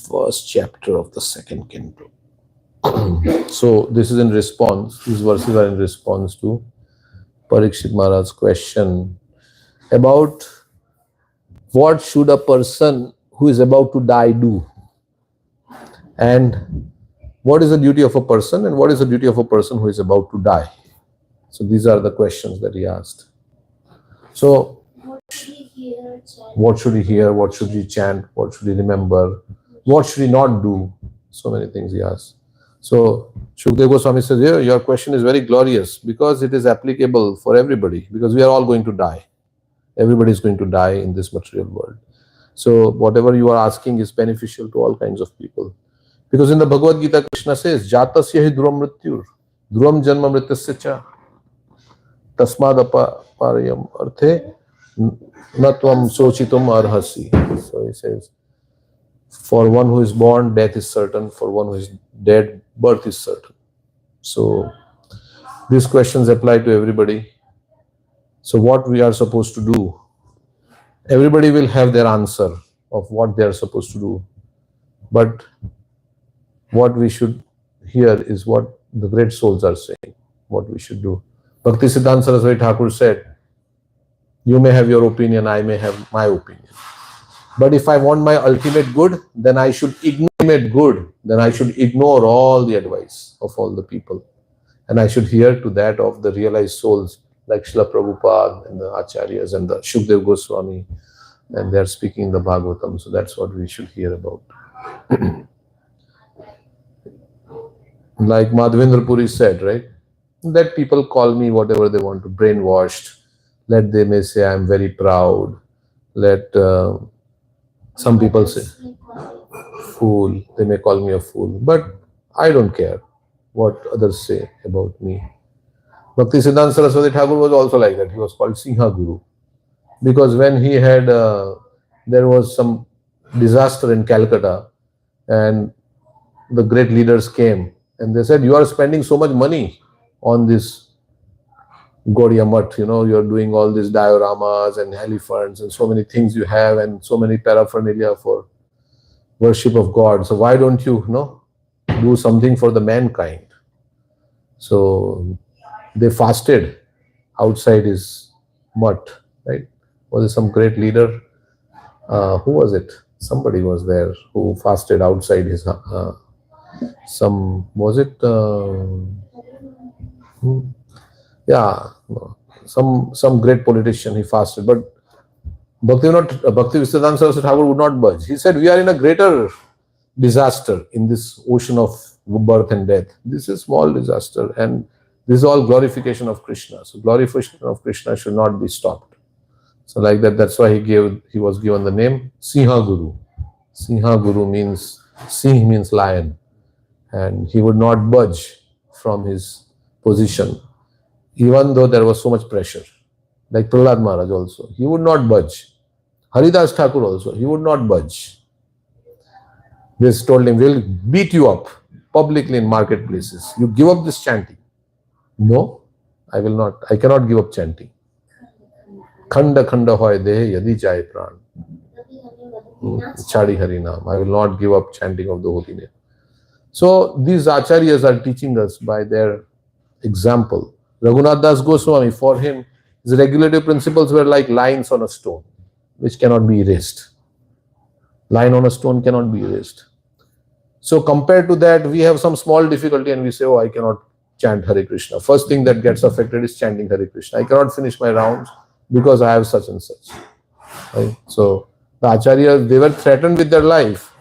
first chapter of the second canto. So this is in response, these verses are in response to Parikshit Maharaj's question about what should a person who is about to die do, and what is the duty of a person and what is the duty of a person who is about to die. So these are the questions that he asked. So what should he hear, what should he chant, what should he remember, what should he not do? So many things he asked. So Shukdev Goswami says, yeah, your question is very glorious because it is applicable for everybody, because we are all going to die. Everybody is going to die in this material world. So whatever you are asking is beneficial to all kinds of people. Because in the Bhagavad Gita, Krishna says, Jatasya hi dhruvam mrityur, dhruvam janma mrityasya cha, tasmad aparayam arthe natvam sochitum arhasi. So he says, for one who is born, death is certain. For one who is dead, birth is certain. So these questions apply to everybody. So what we are supposed to do, everybody will have their answer of what they are supposed to do. But what we should hear is what the great souls are saying, what we should do. Bhakti Siddhanta Saraswati Thakur said, you may have your opinion, I may have my opinion. But if I want my ultimate good, then I should ignore all the advice of all the people. And I should hear to that of the realized souls like Srila Prabhupada and the Acharyas and the Shukdev Goswami, and they are speaking the Bhagavatam. So that's what we should hear about. Like Madhavendra Puri said, right? Let people call me whatever they want to, brainwashed. Let they may say I am very proud. Let some people say fool. They may call me a fool. But I don't care what others say about me. Bhakti Siddhanta Saraswati Thakur was also like that. He was called Singha Guru. Because when he had, there was some disaster in Calcutta and the great leaders came and they said, you are spending so much money on this Gaudiya Math, you know, you're doing all these dioramas and elephants and so many things you have and so many paraphernalia for worship of God. So why don't you, do something for the mankind? So they fasted outside his mutt, right? Was it some great leader? Who was it? Somebody was there who fasted outside his, some great politician, he fasted. But Bhakti Siddhanta Saraswati Thakur would not budge. He said, we are in a greater disaster in this ocean of birth and death. This is small disaster and this is all glorification of Krishna. So glorification of Krishna should not be stopped. So like that, that's why he was given the name Singha Guru. Singha Guru means, Singh means lion. And he would not budge from his position, even though there was so much pressure. Like Prahlad Maharaj also, he would not budge. Haridas Thakur also, he would not budge. They told him, we'll beat you up publicly in marketplaces. You give up this chanting. No, I will not. I cannot give up chanting. Khanda khanda hoy dehe yadi jai pran. Chadi harinam. I will not give up chanting of the holy name. So these acharyas are teaching us by their example. Raghunath Das Goswami, for him, his regulative principles were like lines on a stone, which cannot be erased. Line on a stone cannot be erased. So compared to that, we have some small difficulty and we say, oh, I cannot chant Hare Krishna. First thing that gets affected is chanting Hare Krishna. I cannot finish my rounds because I have such and such. Right? So the acharyas, they were threatened with their life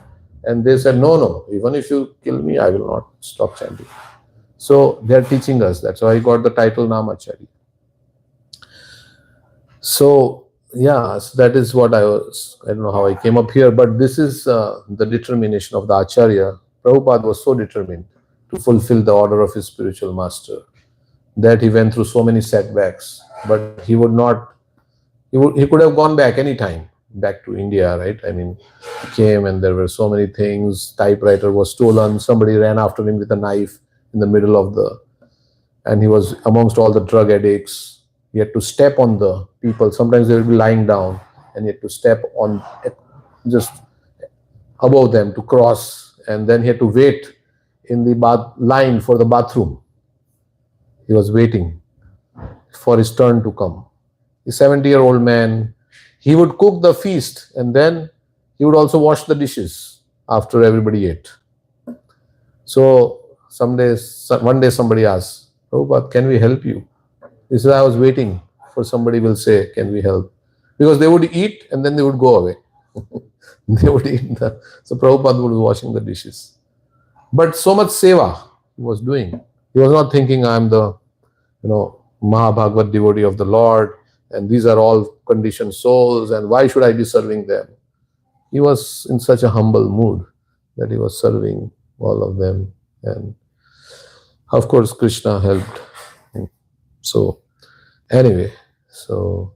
and they said, no, even if you kill me, I will not stop chanting. So they are teaching us. That's why I got the title Namacharya. So yeah, so that is what I don't know how I came up here, but this is the determination of the Acharya. Prabhupada was so determined to fulfill the order of his spiritual master that he went through so many setbacks, but he would not, he could have gone back any time, back to India, right? I mean, he came and there were so many things, typewriter was stolen, somebody ran after him with a knife in the middle of and he was amongst all the drug addicts. He had to step on the people. Sometimes they will be lying down and he had to step on, just above them to cross, and then he had to wait in the line for the bathroom. He was waiting for his turn to come. A 70-year-old man, he would cook the feast and then he would also wash the dishes after everybody ate. So one day somebody asked, Prabhupada, can we help you? He said, I was waiting for somebody will say, can we help? Because they would eat and then they would go away. They would eat. So Prabhupada would be washing the dishes. But so much seva he was doing. He was not thinking, I am the Mahabhagavad devotee of the Lord, and these are all conditioned souls, and why should I be serving them? He was in such a humble mood that he was serving all of them. And of course, Krishna helped him. So anyway, so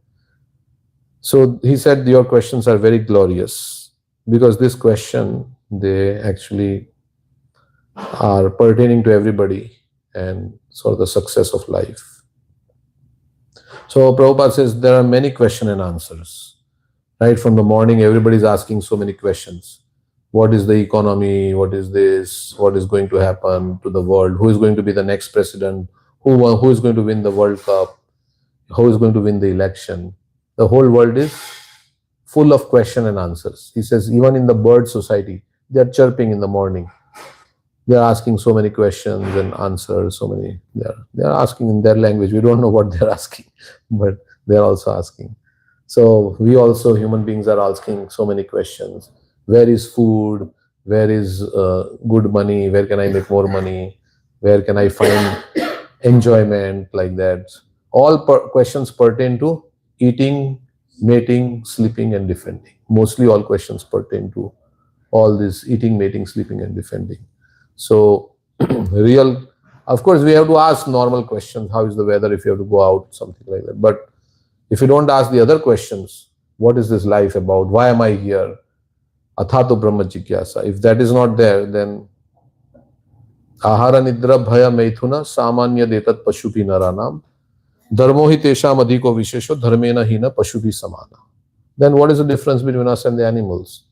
he said, your questions are very glorious, because this question, they actually are pertaining to everybody and sort of the success of life. So Prabhupada says there are many question and answers. Right from the morning, everybody's asking so many questions. What is the economy? What is this? What is going to happen to the world? Who is going to be the next president? Who is going to win the World Cup? Who is going to win the election? The whole world is full of question and answers. He says even in the bird society, they are chirping in the morning. They are asking so many questions and answers, so many. They are asking in their language. We don't know what they are asking, but they are also asking. So we also, human beings, are asking so many questions. Where is food? Where is good money? Where can I make more money? Where can I find enjoyment, like that? All questions pertain to eating, mating, sleeping, and defending. Mostly all questions pertain to all this: eating, mating, sleeping, and defending. So of course, we have to ask normal questions. How is the weather if you have to go out, something like that. But if you don't ask the other questions, what is this life about? Why am I here? Athato Brahma Jigyasa. If that is not there, then Ahara Nidra Bhaya Maithuna Samanya Detat Pashupi Naranam Dharmo hi Tesham Adhiko Vishesho Dharmena Hina Pashupi Samana. Then what is the difference between us and the animals?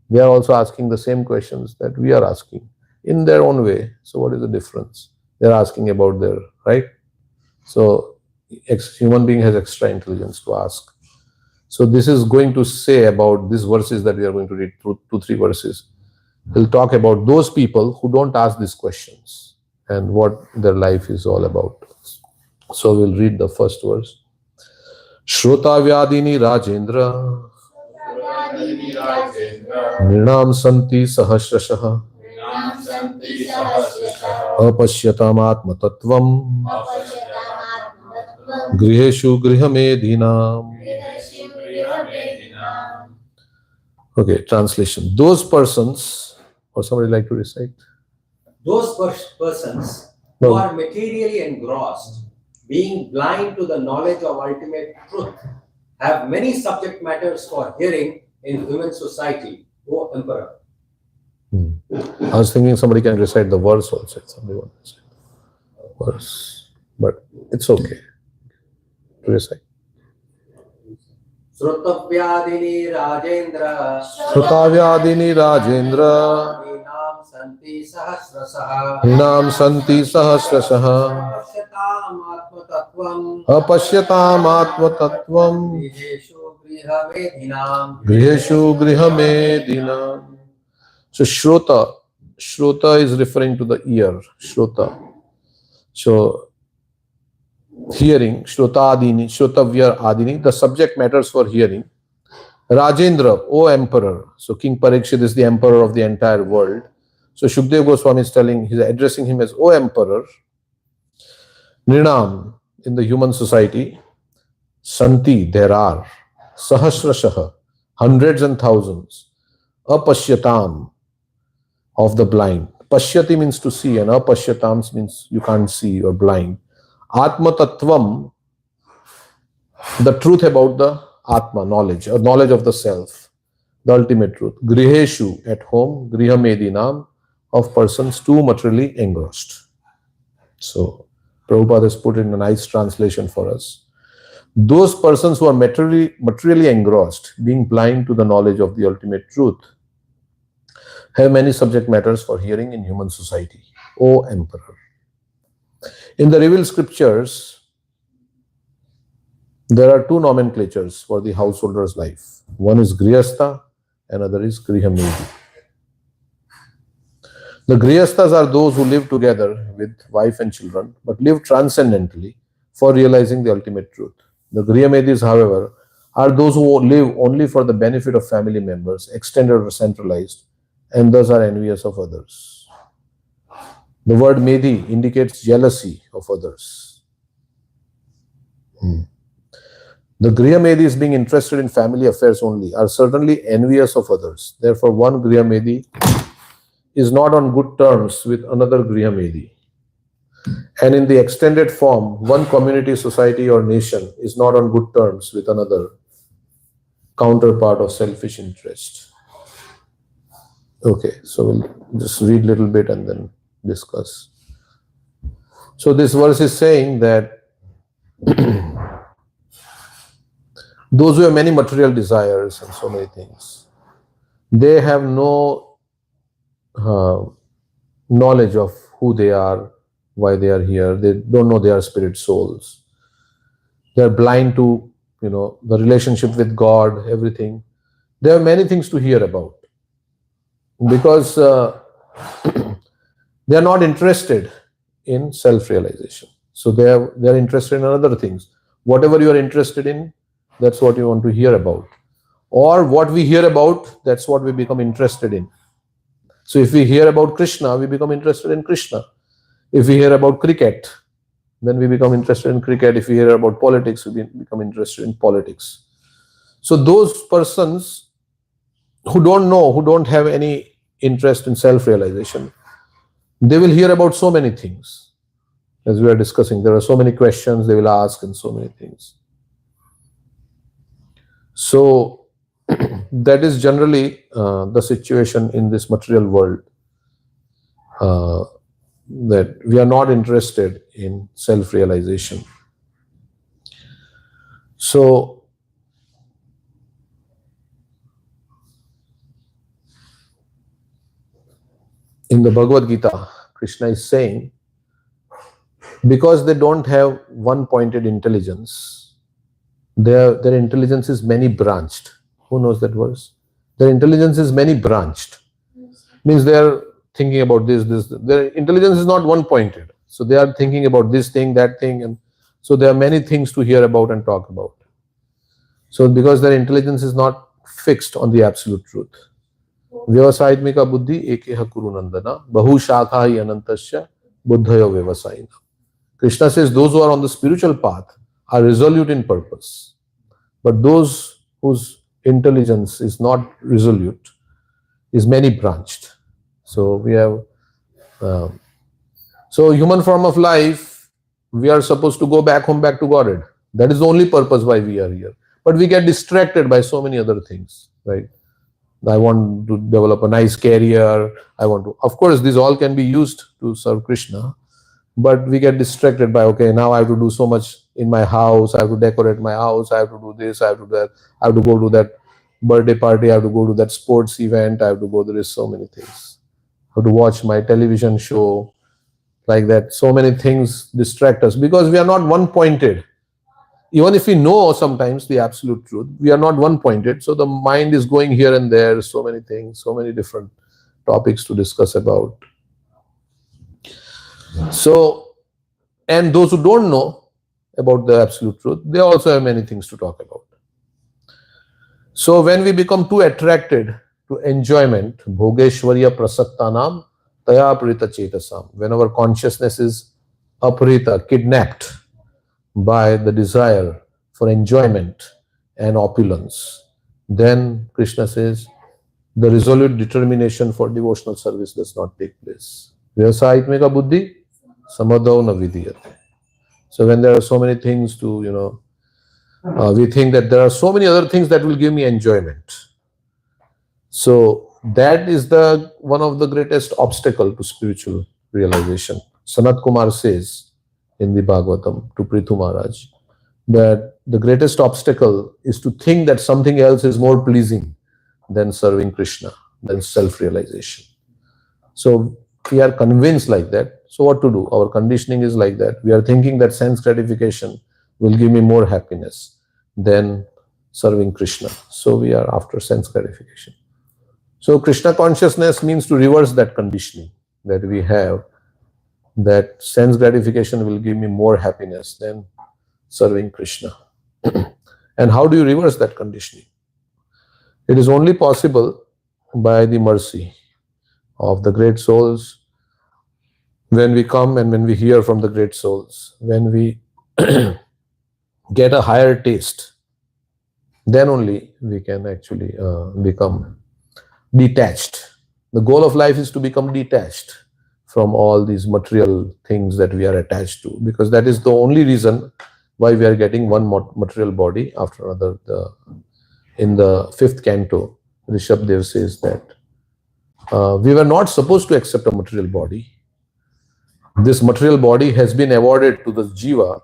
They are also asking the same questions that we are asking in their own way. So what is the difference? They are asking about their, right? So human being has extra intelligence to ask. So this is going to say about these verses that we are going to read, 2-3 verses. He'll talk about those people who don't ask these questions and what their life is all about. So we'll read the first verse. Shrota Vyadini Rajendra Nrinam Santi Sahasrashaha Apashyatam Atma Tattvam Griheshu Grihamedhinam. Okay, translation. Those persons, or somebody like to recite? Those persons who are materially engrossed, being blind to the knowledge of ultimate truth, have many subject matters for hearing in human society, O Emperor. I was thinking somebody can recite the verse also. Somebody wants to recite the verse, but it's okay to recite. Srutavyadini Rajendra Srutavyadini Rajendra Nrinam Santi Sahasrasaha Nrinam Santi Sahasrasaha Apashyatam Atma Tattvam Griheshu Grihamedhinam. So Shrota is referring to the ear, Shrota. So hearing, Shrotadini, Shrotavya Adini, the subject matters for hearing. Rajendra, O Emperor. So King Parikshit is the emperor of the entire world. So Shukdev Goswami is he's addressing him as O Emperor. Nrinam, in the human society, Santi, there are, Sahasrashaha, hundreds and thousands, Apashyatam, of the blind. Pashyati means to see, and Apashyatam means you can't see, you're blind. Atma Tattvam, the truth about the Atma, knowledge, or knowledge of the self, the ultimate truth. Griheshu, at home, Grihamedhinam, of persons too materially engrossed. So, Prabhupada has put in a nice translation for us. Those persons who are materially engrossed, being blind to the knowledge of the ultimate truth, have many subject matters for hearing in human society, O Emperor. In the revealed scriptures, there are two nomenclatures for the householder's life. One is Grhastha, another is Grihamedi. The Grihasthas are those who live together with wife and children, but live transcendently for realizing the ultimate truth. The Grihamedis, however, are those who live only for the benefit of family members, extended or centralized, and thus are envious of others. The word Medhi indicates jealousy of others. The Grihamedis, being interested in family affairs only, are certainly envious of others. Therefore, one Grihamedi is not on good terms with another Grihamedi. And in the extended form, one community, society, or nation is not on good terms with another counterpart of selfish interest. Okay, so we'll just read a little bit and then discuss. So this verse is saying that those who have many material desires and so many things, they have no knowledge of who they are, why they are here. They don't know they are spirit souls. They are blind to, the relationship with God, everything. There are many things to hear about because they are not interested in self-realization. So they are interested in other things. Whatever you are interested in, that's what you want to hear about. Or what we hear about, that's what we become interested in. So if we hear about Krishna, we become interested in Krishna. If we hear about cricket, then we become interested in cricket. If we hear about politics, we become interested in politics. So those persons who don't know, who don't have any interest in self-realization, they will hear about so many things. As we are discussing, there are so many questions they will ask and so many things. So that is generally the situation in this material world, that we are not interested in self-realization. So in the Bhagavad Gita, Krishna is saying, because they don't have one-pointed intelligence, their intelligence is many-branched. Who knows that verse? Their intelligence is many-branched. Means they are thinking about this. Their intelligence is not one-pointed. So they are thinking about this thing, that thing. And so there are many things to hear about and talk about. So because their intelligence is not fixed on the absolute truth. Vyavasayitmika buddhi ekeha kuru nandana bahu shakhahi anantasya buddhayo vyavasayina. Krishna says those who are on the spiritual path are resolute in purpose. But those whose intelligence is not resolute is many-branched. So we have, so human form of life, we are supposed to go back home, back to Godhead. That is the only purpose why we are here. But we get distracted by so many other things, right? I want to develop a nice career. Of course, these all can be used to serve Krishna. But we get distracted by, okay, now I have to do so much in my house. I have to decorate my house. I have to do this. I have to do that. I have to go to that birthday party. I have to go to that sports event. I have to go. There is so many things. I have to watch my television show. Like that. So many things distract us because we are not one-pointed. Even if we know sometimes the absolute truth, we are not one-pointed. So the mind is going here and there. So many things. So many different topics to discuss about. So, and those who don't know about the absolute truth, they also have many things to talk about. So when we become too attracted to enjoyment, bhogeshwarya prasaktanam taya aprita chetasam, when our consciousness is aprita, kidnapped by the desire for enjoyment and opulence, then Krishna says the resolute determination for devotional service does not take place. Vyasayitmika buddhi samadau na vidiyate. So when there are so many things to, we think that there are so many other things that will give me enjoyment. So that is one of the greatest obstacle to spiritual realization. Sanat Kumar says in the Bhagavatam to Prithu Maharaj that the greatest obstacle is to think that something else is more pleasing than serving Krishna, than self-realization. So we are convinced like that. So what to do? Our conditioning is like that. We are thinking that sense gratification will give me more happiness than serving Krishna. So we are after sense gratification. So Krishna consciousness means to reverse that conditioning that we have, that sense gratification will give me more happiness than serving Krishna. And how do you reverse that conditioning? It is only possible by the mercy of the great souls. When we come and when we hear from the great souls, when we get a higher taste, then only we can actually become detached. The goal of life is to become detached from all these material things that we are attached to, because that is the only reason why we are getting one material body after another. In the 5th canto, Rishabdev says that we were not supposed to accept a material body. This material body has been awarded to the jiva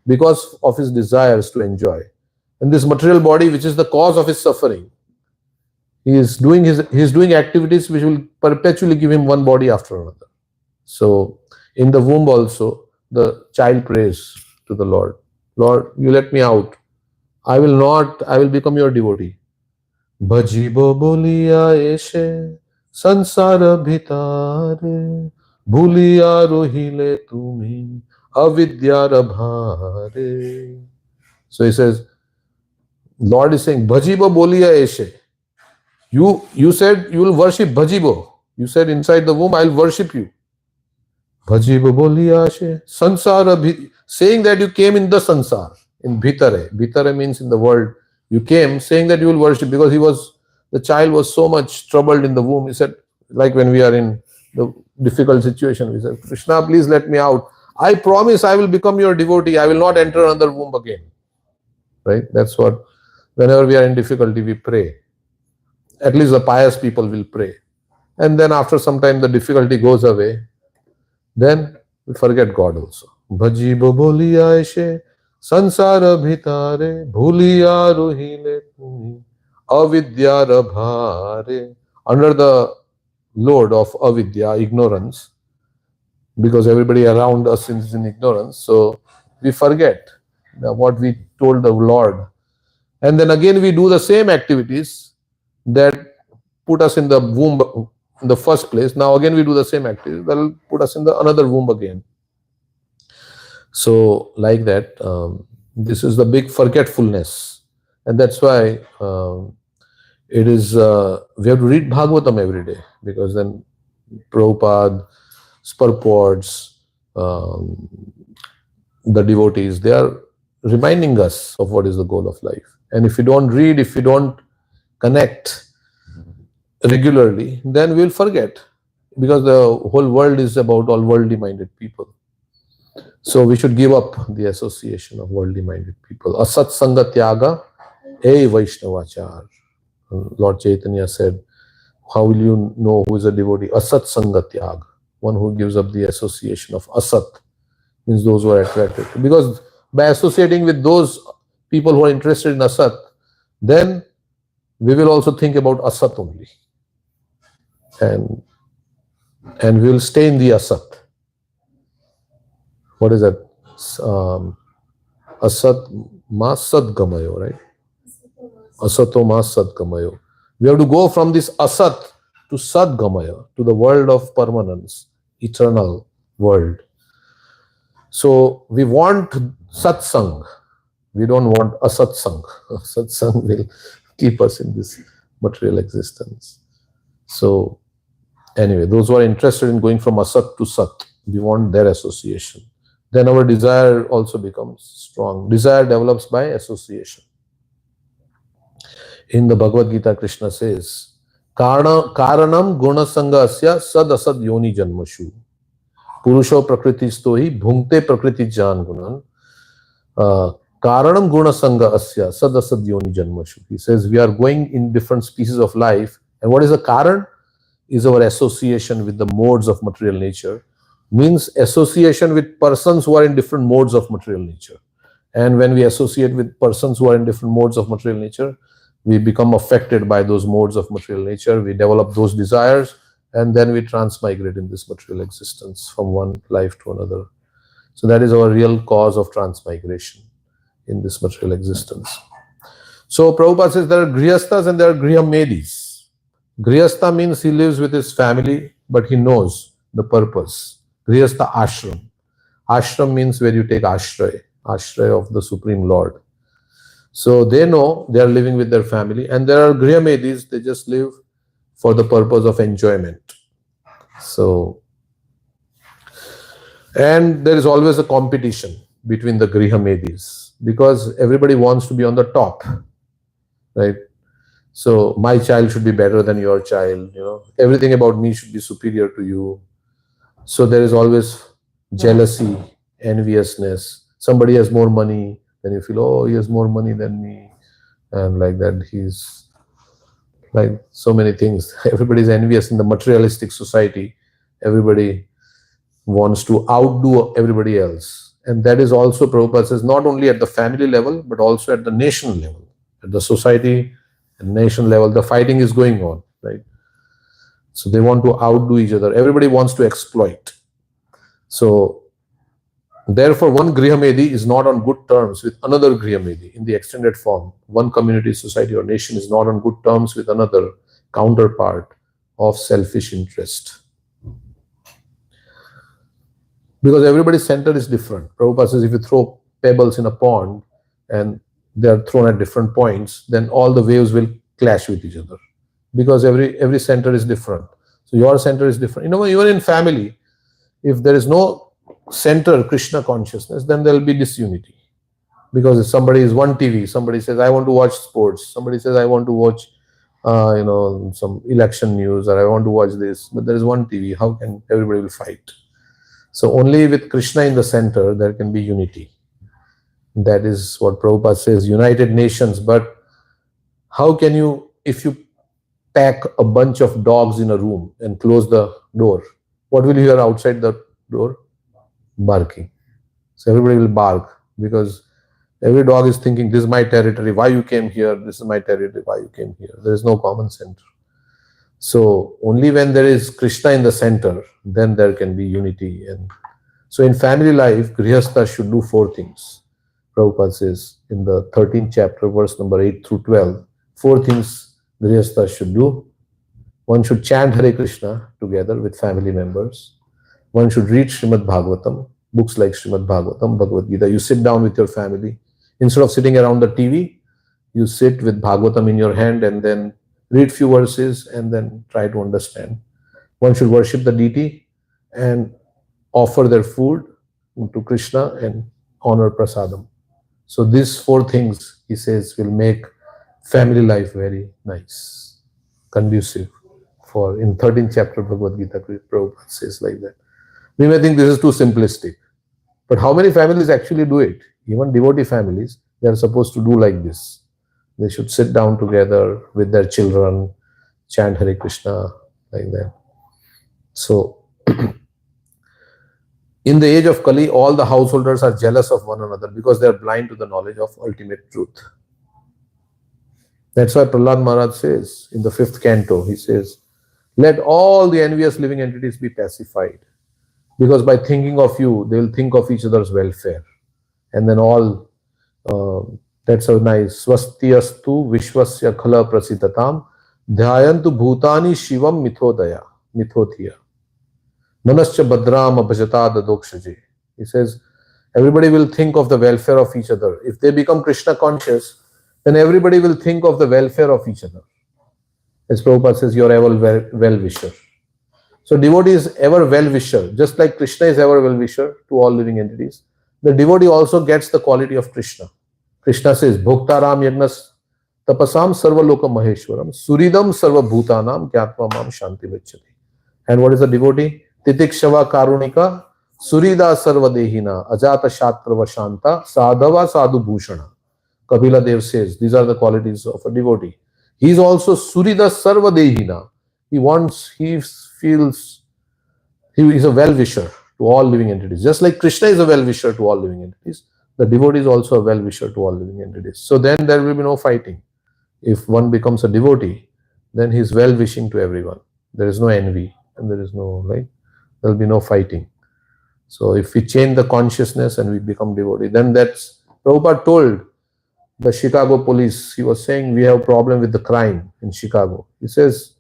because of his desires to enjoy. And this material body, which is the cause of his suffering, he is doing activities which will perpetually give him one body after another. So in the womb also, the child prays to the Lord, Lord, you let me out. I will become your devotee. Bhajibo boliya eshe sansara bhitare bhuliya rohile tumi avidyara bhare. So he says, Lord is saying, Bhajibo boliya eshe. You said you will worship Bhajibo. You said inside the womb, I will worship you. Bhajibo boliya eshe sansara bhitare. Saying that you came in the sansar, in bhitare. Bhitare means in the world. You came saying that you will worship, because the child was so much troubled in the womb. He said, like when we are in the difficult situation, we said, Krishna, please let me out. I promise I will become your devotee. I will not enter another womb again. Right? That's what, whenever we are in difficulty, we pray. At least the pious people will pray. And then after some time, the difficulty goes away. Then we forget God also. Bhajibo boliya eshe sansara bhitare bhuliya rohile tumi avidyara bhare. Under the load of avidya, ignorance, because everybody around us is in ignorance, so we forget what we told the Lord. And then again we do the same activities that put us in the womb in the first place. Now again we do the same activities that will put us in the another womb again. So like that, this is the big forgetfulness. And that's why it is, we have to read Bhagavatam every day, because then Prabhupada, purports, the devotees, they are reminding us of what is the goal of life. And if we don't read, if we don't connect regularly, then we'll forget, because the whole world is about all worldly minded people. So we should give up the association of worldly minded people. Asat Sanga Tyaga, E Vaishnavachar. Lord Chaitanya said, how will you know who is a devotee? Asat Sanga Tyaga. One who gives up the association of Asat, means those who are attracted. Because by associating with those people who are interested in Asat, then we will also think about Asat only. And we will stay in the Asat. What is that? Asat ma sadgamayo, right? Asato ma sadgamayo. We have to go from this Asat to Sadgamaya, to the world of permanence, eternal world. So we want satsang. We don't want asatsang. Satsang will keep us in this material existence. So anyway, those who are interested in going from asat to sat, we want their association. Then our desire also becomes strong. Desire develops by association. In the Bhagavad Gita, Krishna says, Karanam gunasanga asya sad asad yoni janmashu. Purusho prakriti stohi bhungte prakriti jan gunan. Karanam gunasanga asya sad asad yoni janmashu. He says we are going in different species of life. And what is the karan? Is our association with the modes of material nature. Means association with persons who are in different modes of material nature. And when we associate with persons who are in different modes of material nature, we become affected by those modes of material nature. We develop those desires, and then we transmigrate in this material existence from one life to another. So that is our real cause of transmigration in this material existence. So Prabhupada says there are Grhasthas and there are Grihamedis. Grihastha means he lives with his family, but he knows the purpose. Grihastha ashram. Ashram means where you take ashray of the Supreme Lord. So they know they are living with their family, and there are Grihamedis, they just live for the purpose of enjoyment. So, and there is always a competition between the Grihamedis because everybody wants to be on the top, right? So my child should be better than your child, everything about me should be superior to you. So there is always jealousy, enviousness. Somebody has more money, then you feel, oh, he has more money than me, and like that, he's like so many things. Everybody is envious in the materialistic society. Everybody wants to outdo everybody else. And that is also, Prabhupada says, not only at the family level, but also at the nation level, at the society and nation level, the fighting is going on, right? So they want to outdo each other. Everybody wants to exploit. So therefore, one Grihamedi is not on good terms with another Grihamedi in the extended form. One community, society, or nation is not on good terms with another counterpart of selfish interest. Because everybody's center is different. Prabhupada says if you throw pebbles in a pond and they are thrown at different points, then all the waves will clash with each other. Because every center is different. So your center is different. Even in family, if there is no center Krishna consciousness, then there will be disunity. Because if somebody is one TV, somebody says, I want to watch sports. Somebody says, I want to watch, some election news, or I want to watch this. But there is one TV. How can everybody will fight? So only with Krishna in the center, there can be unity. That is what Prabhupada says, United Nations. But how can you, if you pack a bunch of dogs in a room and close the door, what will you hear outside the door? Barking. So everybody will bark because every dog is thinking, this is my territory, why you came here? This is my territory, why you came here? There is no common center. So only when there is Krishna in the center, then there can be unity. And so in family life, Grihastha should do 4 things. Prabhupada says in the 13th chapter, verse number 8 through 12, 4 things Grihastha should do. One should chant Hare Krishna together with family members. One should read Srimad Bhagavatam, books like Srimad Bhagavatam, Bhagavad Gita. You sit down with your family. Instead of sitting around the TV, you sit with Bhagavatam in your hand and then read few verses and then try to understand. One should worship the deity and offer their food to Krishna and honor prasadam. So these 4 things, he says, will make family life very nice, conducive. For in 13th chapter of Bhagavad Gita, Prabhupada says like that. We may think this is too simplistic, but how many families actually do it? Even devotee families, they are supposed to do like this. They should sit down together with their children, chant Hare Krishna, like that. So, in the age of Kali, all the householders are jealous of one another because they are blind to the knowledge of ultimate truth. That's why Prahlad Maharaj says in the 5th canto, he says, let all the envious living entities be pacified. Because by thinking of you, they will think of each other's welfare. And then all, that's so nice. Swastiyastu vishwasya khala prasitatam dhyayantu bhutani shivam mithodaya. Manascha badram abhajata dadokshaje. He says, everybody will think of the welfare of each other. If they become Krishna conscious, then everybody will think of the welfare of each other. As Prabhupada says, you are ever well-wisher. So devotee is ever well-wisher, just like Krishna is ever well-wisher to all living entities. The devotee also gets the quality of Krishna. Krishna says, Bhoktaram yagnas tapasam sarva loka maheshwaram suridam sarva bhutanam gyatva mam shanti vachati. And what is the devotee? Titikshava karunika surida sarva dehina ajata shatrava shanta sadhava sadhu bhushana. Kapila Dev says, these are the qualities of a devotee. He is also surida sarva dehina. He feels he is a well-wisher to all living entities. Just like Krishna is a well-wisher to all living entities, the devotee is also a well-wisher to all living entities. So then there will be no fighting. If one becomes a devotee, then he is well-wishing to everyone. There is no envy. and there is no, right? There will be no fighting. So if we change the consciousness and we become devotee, then that's, Prabhupada told the Chicago police, he was saying, we have a problem with the crime in Chicago. He says,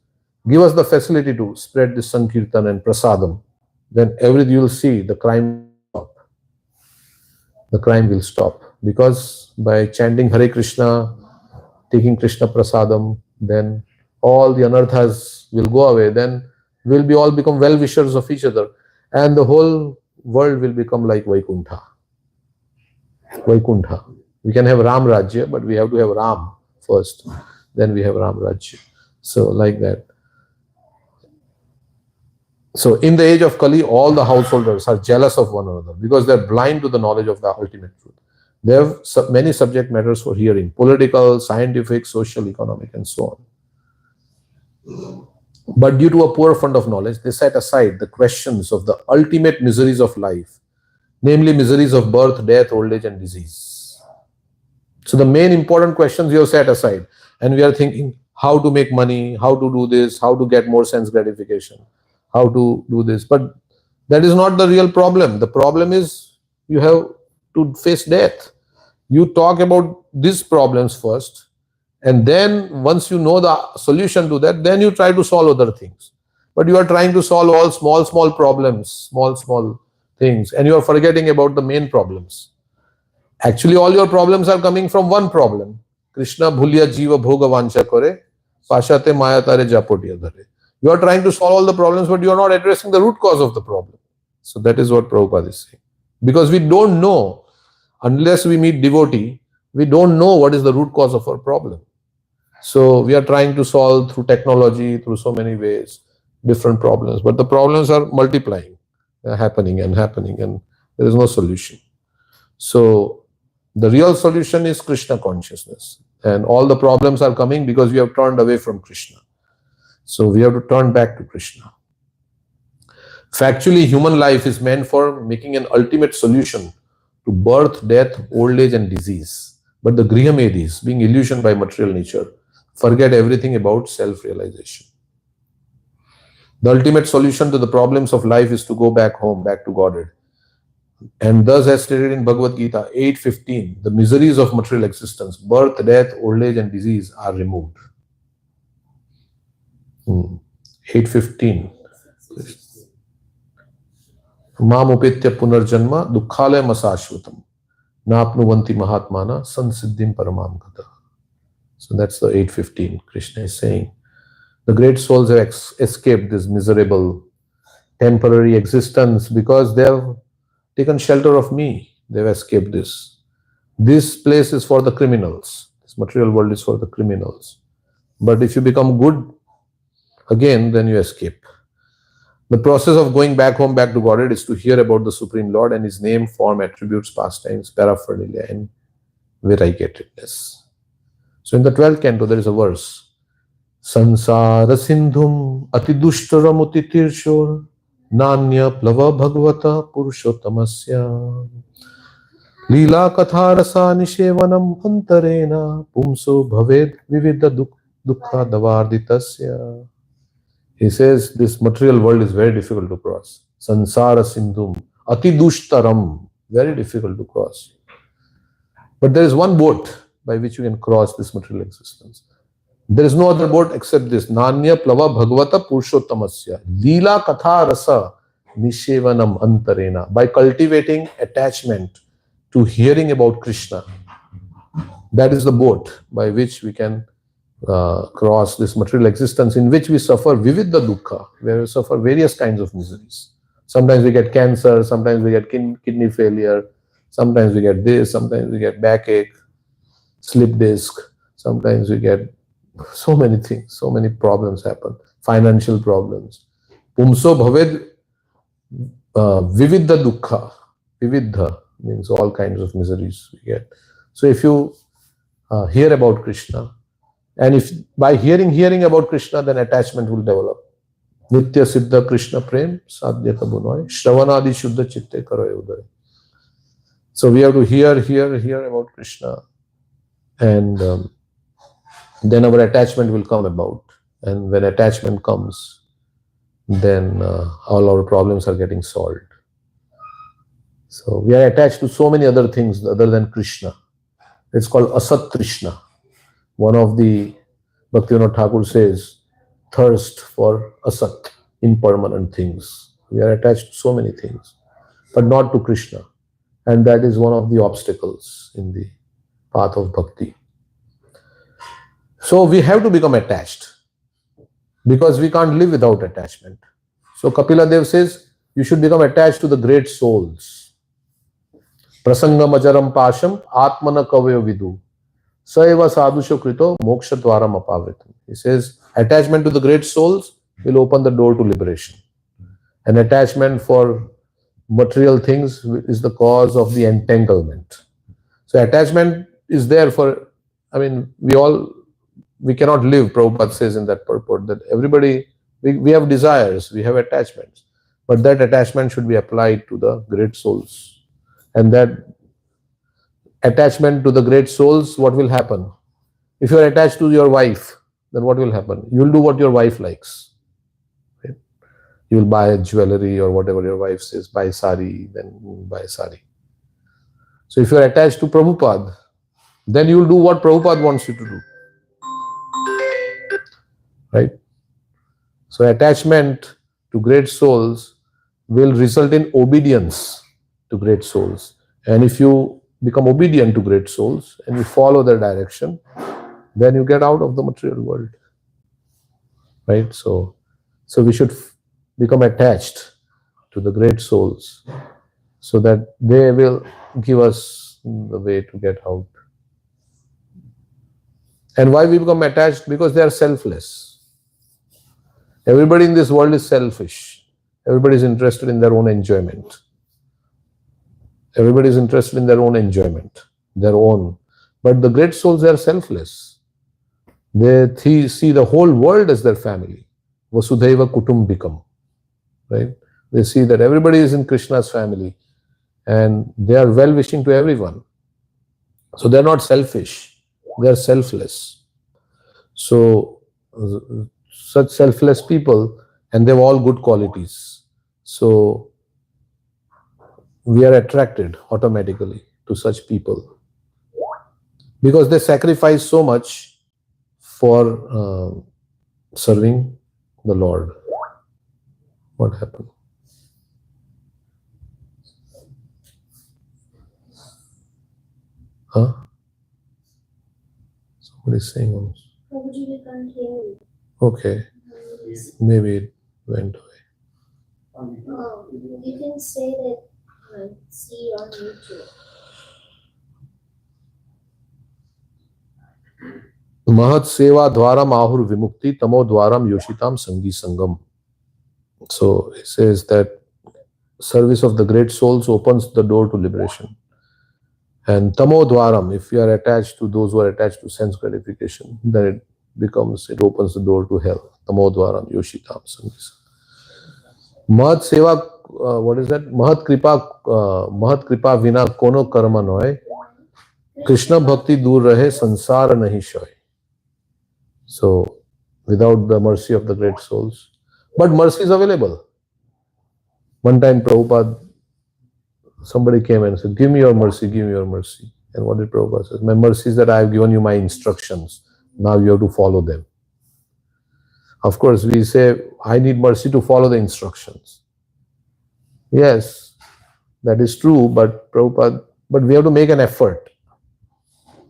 give us the facility to spread this Sankirtan and Prasadam. Then everything you will see, the crime will stop. The crime will stop. Because by chanting Hare Krishna, taking Krishna Prasadam, then all the anarthas will go away. Then we'll be all become well-wishers of each other. And the whole world will become like Vaikuntha. Vaikuntha. We can have Ram Rajya, but we have to have Ram first. Then we have Ram Rajya. So like that. So in the age of Kali, all the householders are jealous of one another because they're blind to the knowledge of the ultimate truth. They have many subject matters for hearing: political, scientific, social, economic, and so on. But due to a poor fund of knowledge, they set aside the questions of the ultimate miseries of life, namely miseries of birth, death, old age, and disease. So the main important questions we have set aside, and we are thinking how to make money, how to do this, how to get more sense gratification, how to do this. But that is not the real problem. The problem is you have to face death. You talk about these problems first, and then once you know the solution to that, then you try to solve other things. But you are trying to solve all small problems, small things, and you are forgetting about the main problems. Actually, all your problems are coming from one problem. Krishna bhulya jiva bhoga vancha kare, pashate maya tare japoti adhare. You are trying to solve all the problems, but you are not addressing the root cause of the problem. So that is what Prabhupada is saying. Because we don't know, unless we meet devotee, we don't know what is the root cause of our problem. So we are trying to solve through technology, through so many ways, different problems. But the problems are multiplying, happening, and there is no solution. So the real solution is Krishna consciousness. And all the problems are coming because we have turned away from Krishna. So we have to turn back to Krishna. Factually, human life is meant for making an ultimate solution to birth, death, old age, and disease. But the Grihamedis, being illusioned by material nature, forget everything about self-realization. The ultimate solution to the problems of life is to go back home, back to Godhead. And thus, as stated in Bhagavad Gita 8:15, the miseries of material existence, birth, death, old age, and disease are removed. 8:15. Mam upetya punarjanma dukkhalaya masashvatam napnuvanti mahatmana sansiddhim paramam gata. So that's the 8:15. Krishna is saying the great souls have escaped this miserable temporary existence because they have taken shelter of me. They have escaped this. This place is for the criminals. This material world is for the criminals. But if you become good again, then you escape. The process of going back home, back to Godhead, is to hear about the Supreme Lord and His name, form, attributes, pastimes, paraphernalia, and variegatedness. So in the 12th canto, there is a verse. Sansara sindhum atidushtaram utitirshor nanya plava bhagavata purushottamasya lila katharasa nishevanam antarena pumso bhaved vividha dukkha davarditasya. He says this material world is very difficult to cross. Sansara sindhum atidushtaram, very difficult to cross. But there is one boat by which you can cross this material existence. There is no other boat except this. Nanya plava bhagavata purushottamasya lila katha rasa nishevanam antarena. By cultivating attachment to hearing about Krishna, that is the boat by which we can cross this material existence in which we suffer vividha dukkha, where we suffer various kinds of miseries. Sometimes we get cancer, sometimes we get kidney failure, sometimes we get this, sometimes we get backache, slip disc, sometimes we get so many things, so many problems happen, financial problems. Pumso bhaved vividha dukkha. Vividha means all kinds of miseries we get. So if you hear about Krishna, and if by hearing about Krishna, then attachment will develop. Nitya siddha Krishna prem sadhyata bunoy shravanadi shuddha chitte karoy uday. So we have to hear about Krishna, and then our attachment will come about. And when attachment comes, then all our problems are getting solved. So we are attached to so many other things other than Krishna. It's called Asat Krishna. One of the Bhaktivinoda Thakur says, thirst for Asat, impermanent things. We are attached to so many things, but not to Krishna. And that is one of the obstacles in the path of bhakti. So we have to become attached because we can't live without attachment. So Kapila Dev says, you should become attached to the great souls. Prasangam ajaram pasham atmana kavyo vidu. Saeva sadhusho krito moksha dwaram apavritam. He says, attachment to the great souls will open the door to liberation. And attachment for material things is the cause of the entanglement. So attachment is there for, we cannot live, Prabhupada says in that purport, that everybody, we have desires, we have attachments, but that attachment should be applied to the great souls. And that attachment to the great souls, what will happen? If you are attached to your wife, then what will happen? You will do what your wife likes. Right? You will buy jewelry or whatever your wife says, buy sari, then buy sari. So if you are attached to Prabhupada, then you will do what Prabhupada wants you to do. Right? So attachment to great souls will result in obedience to great souls. And if you become obedient to great souls and you follow their direction, then you get out of the material world. Right? So we should become attached to the great souls so that they will give us the way to get out. And why we become attached? Because they are selfless. Everybody in this world is selfish. Everybody is interested in their own enjoyment. Everybody is interested in their own enjoyment, their own. But the great souls, they are selfless. They see the whole world as their family. Vasudhaiva Kutumbikam. Right? They see that everybody is in Krishna's family and they are well-wishing to everyone. So they are not selfish. They are selfless. So such selfless people, and they have all good qualities. So we are attracted automatically to such people because they sacrifice so much for serving the Lord. What happened? Huh? Somebody is saying on. Prabhuji, we can't hear you. Okay. Maybe it went away. You can say that, see on YouTube. Mahat seva dwaram ahur vimukti tamo dwaram yoshitam sangi sangam. So it says that service of the great souls opens the door to liberation. And tamo dwaram, if you are attached to those who are attached to sense gratification, then it opens the door to hell. Tamo dwaram yoshitam sangi sangam. Mahat seva, what is that? Mahat kripa vina kono karma noy. Krishna bhakti dur rahe sansar nahi shoy. So, without the mercy of the great souls. But mercy is available. One time Prabhupada, somebody came and said, give me your mercy, give me your mercy. And what did Prabhupada say? My mercy is that I have given you my instructions. Now you have to follow them. Of course, we say, I need mercy to follow the instructions. Yes, that is true, but we have to make an effort.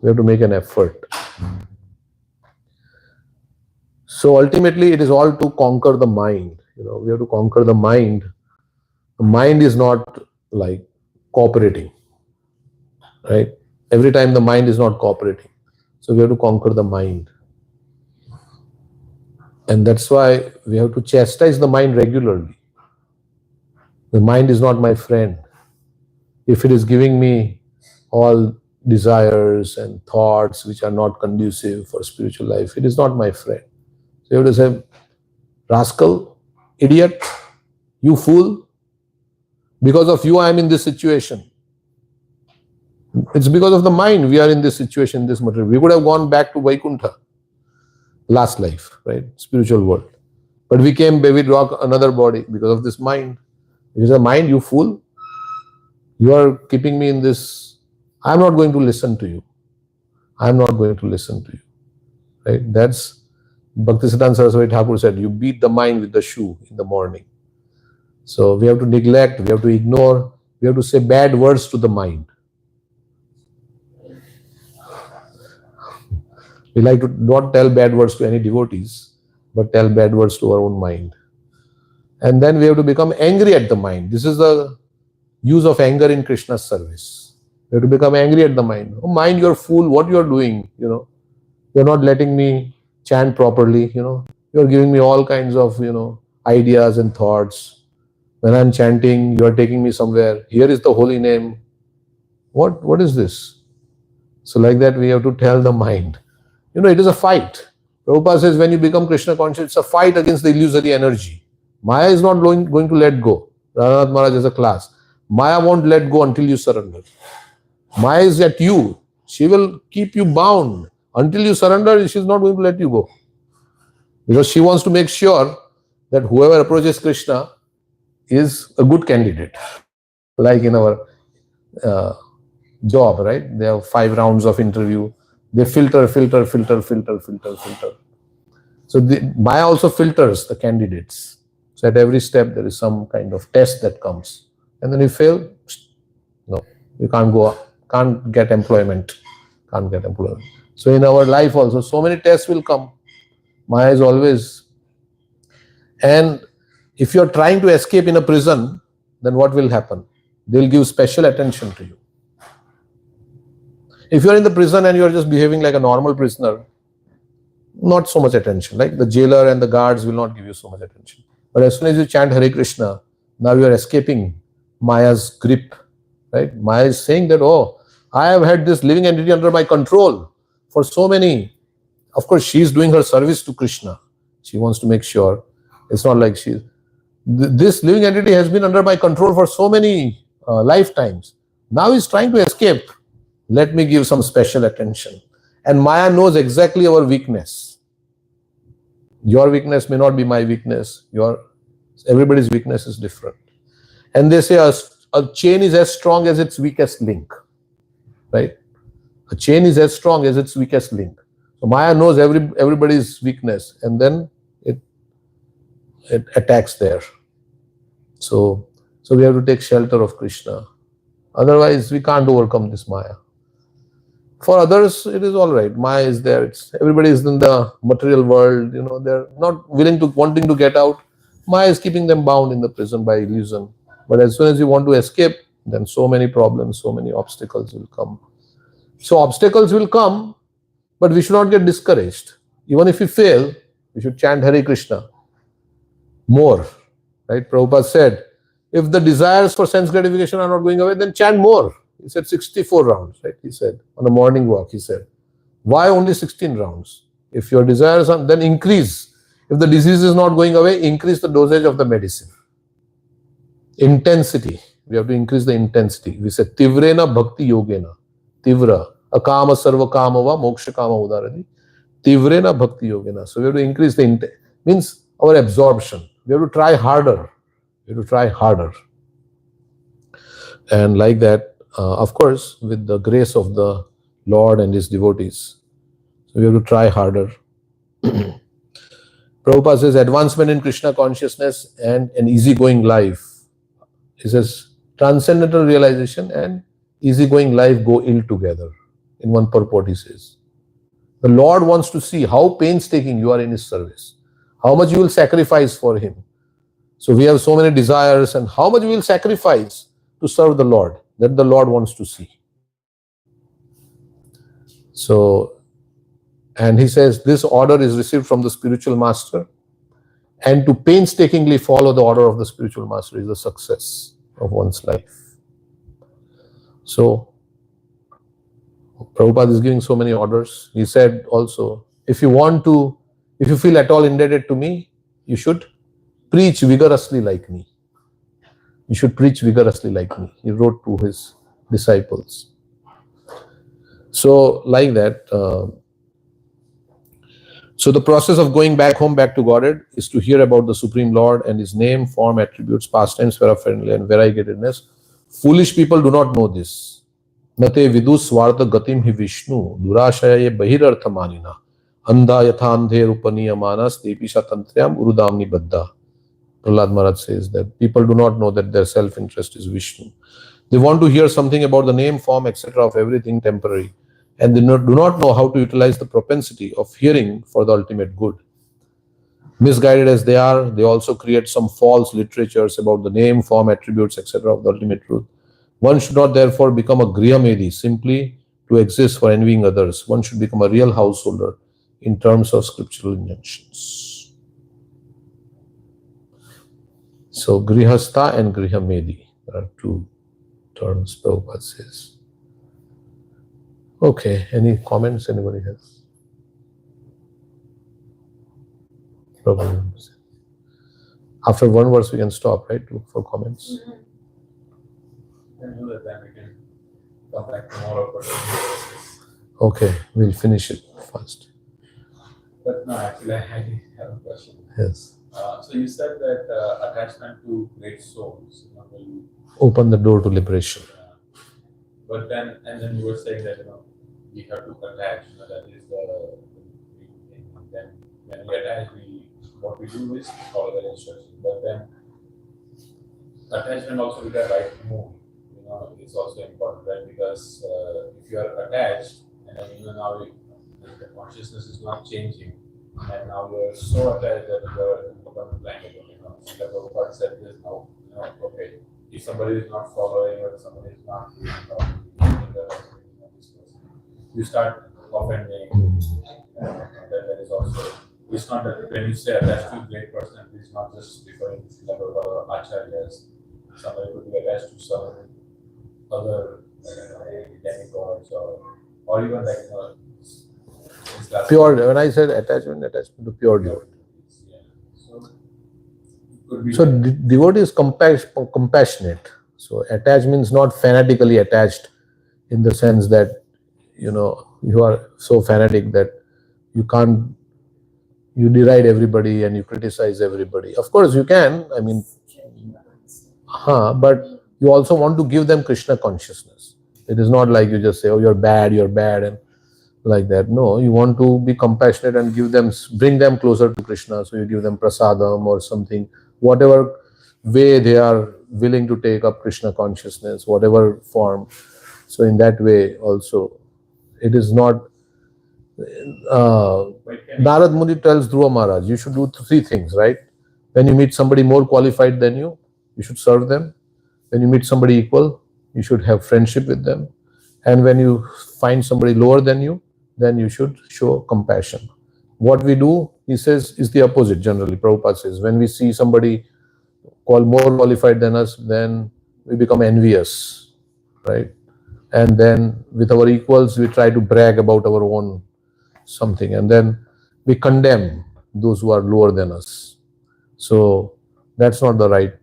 We have to make an effort. So ultimately, it is all to conquer the mind. We have to conquer the mind. The mind is not like cooperating, right? Every time the mind is not cooperating. So we have to conquer the mind. And that's why we have to chastise the mind regularly. The mind is not my friend. If it is giving me all desires and thoughts which are not conducive for spiritual life, it is not my friend. So you have to say, rascal, idiot, you fool, because of you I am in this situation. It's because of the mind we are in this situation, this material. We could have gone back to Vaikuntha, last life, right? Spiritual world. But we got another body because of this mind. It is a mind, you fool. You are keeping me in this. I'm not going to listen to you. I'm not going to listen to you. Right? That's Bhaktisiddhanta Saraswati Thakur said, you beat the mind with the shoe in the morning. So we have to neglect, we have to ignore, we have to say bad words to the mind. We like to not tell bad words to any devotees, but tell bad words to our own mind. And then we have to become angry at the mind. This is the use of anger in Krishna's service. We have to become angry at the mind. Oh, mind, you're fool, what you're doing, you're not letting me chant properly, you're giving me all kinds of, ideas and thoughts. When I'm chanting, you're taking me somewhere. Here is the holy name. What is this? So like that, we have to tell the mind. It is a fight. Prabhupada says when you become Krishna conscious, it's a fight against the illusory energy. Maya is not going to let go. Radhanath Maharaj has a class. Maya won't let go until you surrender. Maya is at you. She will keep you bound. Until you surrender, she's not going to let you go. Because she wants to make sure that whoever approaches Krishna is a good candidate. Like in our job, right? They have 5 rounds of interview. They filter. So Maya also filters the candidates. So at every step, there is some kind of test that comes. And then you fail, no, you can't go, can't get employment. So in our life also, so many tests will come. Maya is always. And if you're trying to escape in a prison, then what will happen? They'll give special attention to you. If you're in the prison and you're just behaving like a normal prisoner, not so much attention. Like the jailer and the guards will not give you so much attention. But as soon as you chant Hare Krishna, now you are escaping Maya's grip. Right? Maya is saying that, oh, I have had this living entity under my control for so many. Of course, she is doing her service to Krishna. She wants to make sure. It's not like this living entity has been under my control for so many lifetimes. Now he's trying to escape. Let me give some special attention. And Maya knows exactly our weakness. Your weakness may not be my weakness. Everybody's weakness is different. And they say a chain is as strong as its weakest link. Right? A chain is as strong as its weakest link. So Maya knows everybody's weakness, and then it attacks there. So we have to take shelter of Krishna. Otherwise, we can't overcome this Maya. For others, it is all right. Maya is there. Everybody is in the material world. They're not wanting to get out. Maya is keeping them bound in the prison by illusion. But as soon as you want to escape, then so many problems, so many obstacles will come. So obstacles will come, but we should not get discouraged. Even if we fail, we should chant Hare Krishna more. Right? Prabhupada said, if the desires for sense gratification are not going away, then chant more. He said 64 rounds, right? He said, on a morning walk, he said, why only 16 rounds? If your desires are, then increase. If the disease is not going away, increase the dosage of the medicine. Intensity. We have to increase the intensity. We said, Tivrena Bhakti Yogena. Tivra. Akama Sarva Kamava Moksha Kama Udarani. Tivrena Bhakti Yogena. So we have to increase the means our absorption. We have to try harder. And like that, of course, with the grace of the Lord and His devotees. So we have to try harder. Prabhupada says advancement in Krishna consciousness and an easygoing life. He says transcendental realization and easygoing life go ill together. In one purport, he says. The Lord wants to see how painstaking you are in His service, how much you will sacrifice for Him. So we have so many desires, and how much we will sacrifice to serve the Lord. That the Lord wants to see. So, and he says this order is received from the spiritual master, and to painstakingly follow the order of the spiritual master is the success of one's life. So, Prabhupada is giving so many orders. He said also, if you feel at all indebted to me, you should preach vigorously like me. You should preach vigorously like me. He wrote to his disciples. So, like that, So the process of going back home, back to Godhead, is to hear about the Supreme Lord and His name, form, attributes, pastimes, paraphernalia, and variegatedness. Foolish people do not know this. Nate vidu swartha gatim hi Vishnu, durashaya bahirartha manina, andha yathandhe rupaniyamanas tepisha tantriyam urudamni baddha. Prahlad Maharaj says that people do not know that their self-interest is Vishnu. They want to hear something about the name, form, etc. of everything temporary, and they do not know how to utilize the propensity of hearing for the ultimate good. Misguided as they are, they also create some false literatures about the name, form, attributes, etc. of the ultimate truth. One should not therefore become a Griham simply to exist for envying others. One should become a real householder in terms of scriptural injunctions. So Grihastha and Grihamedi are two terms Prabhupada says. Okay, any comments anybody has? Prabhu. After one verse we can stop, right? Look for comments. Then we can come back tomorrow for the Okay, we'll finish it first. But no, actually, I have a question. Yes. So you said that attachment to great souls, will Open the door to liberation. but then you were saying that we have to attach. That is the thing. And then when we attach, what we do is follow the instruction. But then attachment also with the right move, is also important, right? Because if you are attached and then now the consciousness is not changing, and now you are so attached that you are becoming blind again. Srila Prabhupada said this now. Okay, if somebody is not following or somebody is not doing this person, you start offending. Then there is also, it's not that when you say attached to a great person, it's not just referring to Srila Prabhupada or acharyas. Somebody could be attached to some other demigods or even like Pure. When I said attachment to pure devotee. Yeah. So devotee is compassionate. So attached means not fanatically attached, in the sense that you are so fanatic that you deride everybody and you criticize everybody. Of course you can, but you also want to give them Krishna consciousness. It is not like you just say, oh, you're bad, and like that. No, you want to be compassionate and bring them closer to Krishna. So you give them prasadam or something, whatever way they are willing to take up Krishna consciousness, whatever form. So in that way also, it is not. Narad Muni tells Dhruva Maharaj, you should do three things, right? When you meet somebody more qualified than you should serve them. When you meet somebody equal, you should have friendship with them. And when you find somebody lower than you, then you should show compassion. What we do, he says, is the opposite generally. Prabhupada says, when we see somebody more qualified than us, then we become envious, right? And then with our equals, we try to brag about our own something, and then we condemn those who are lower than us. So that's not the right.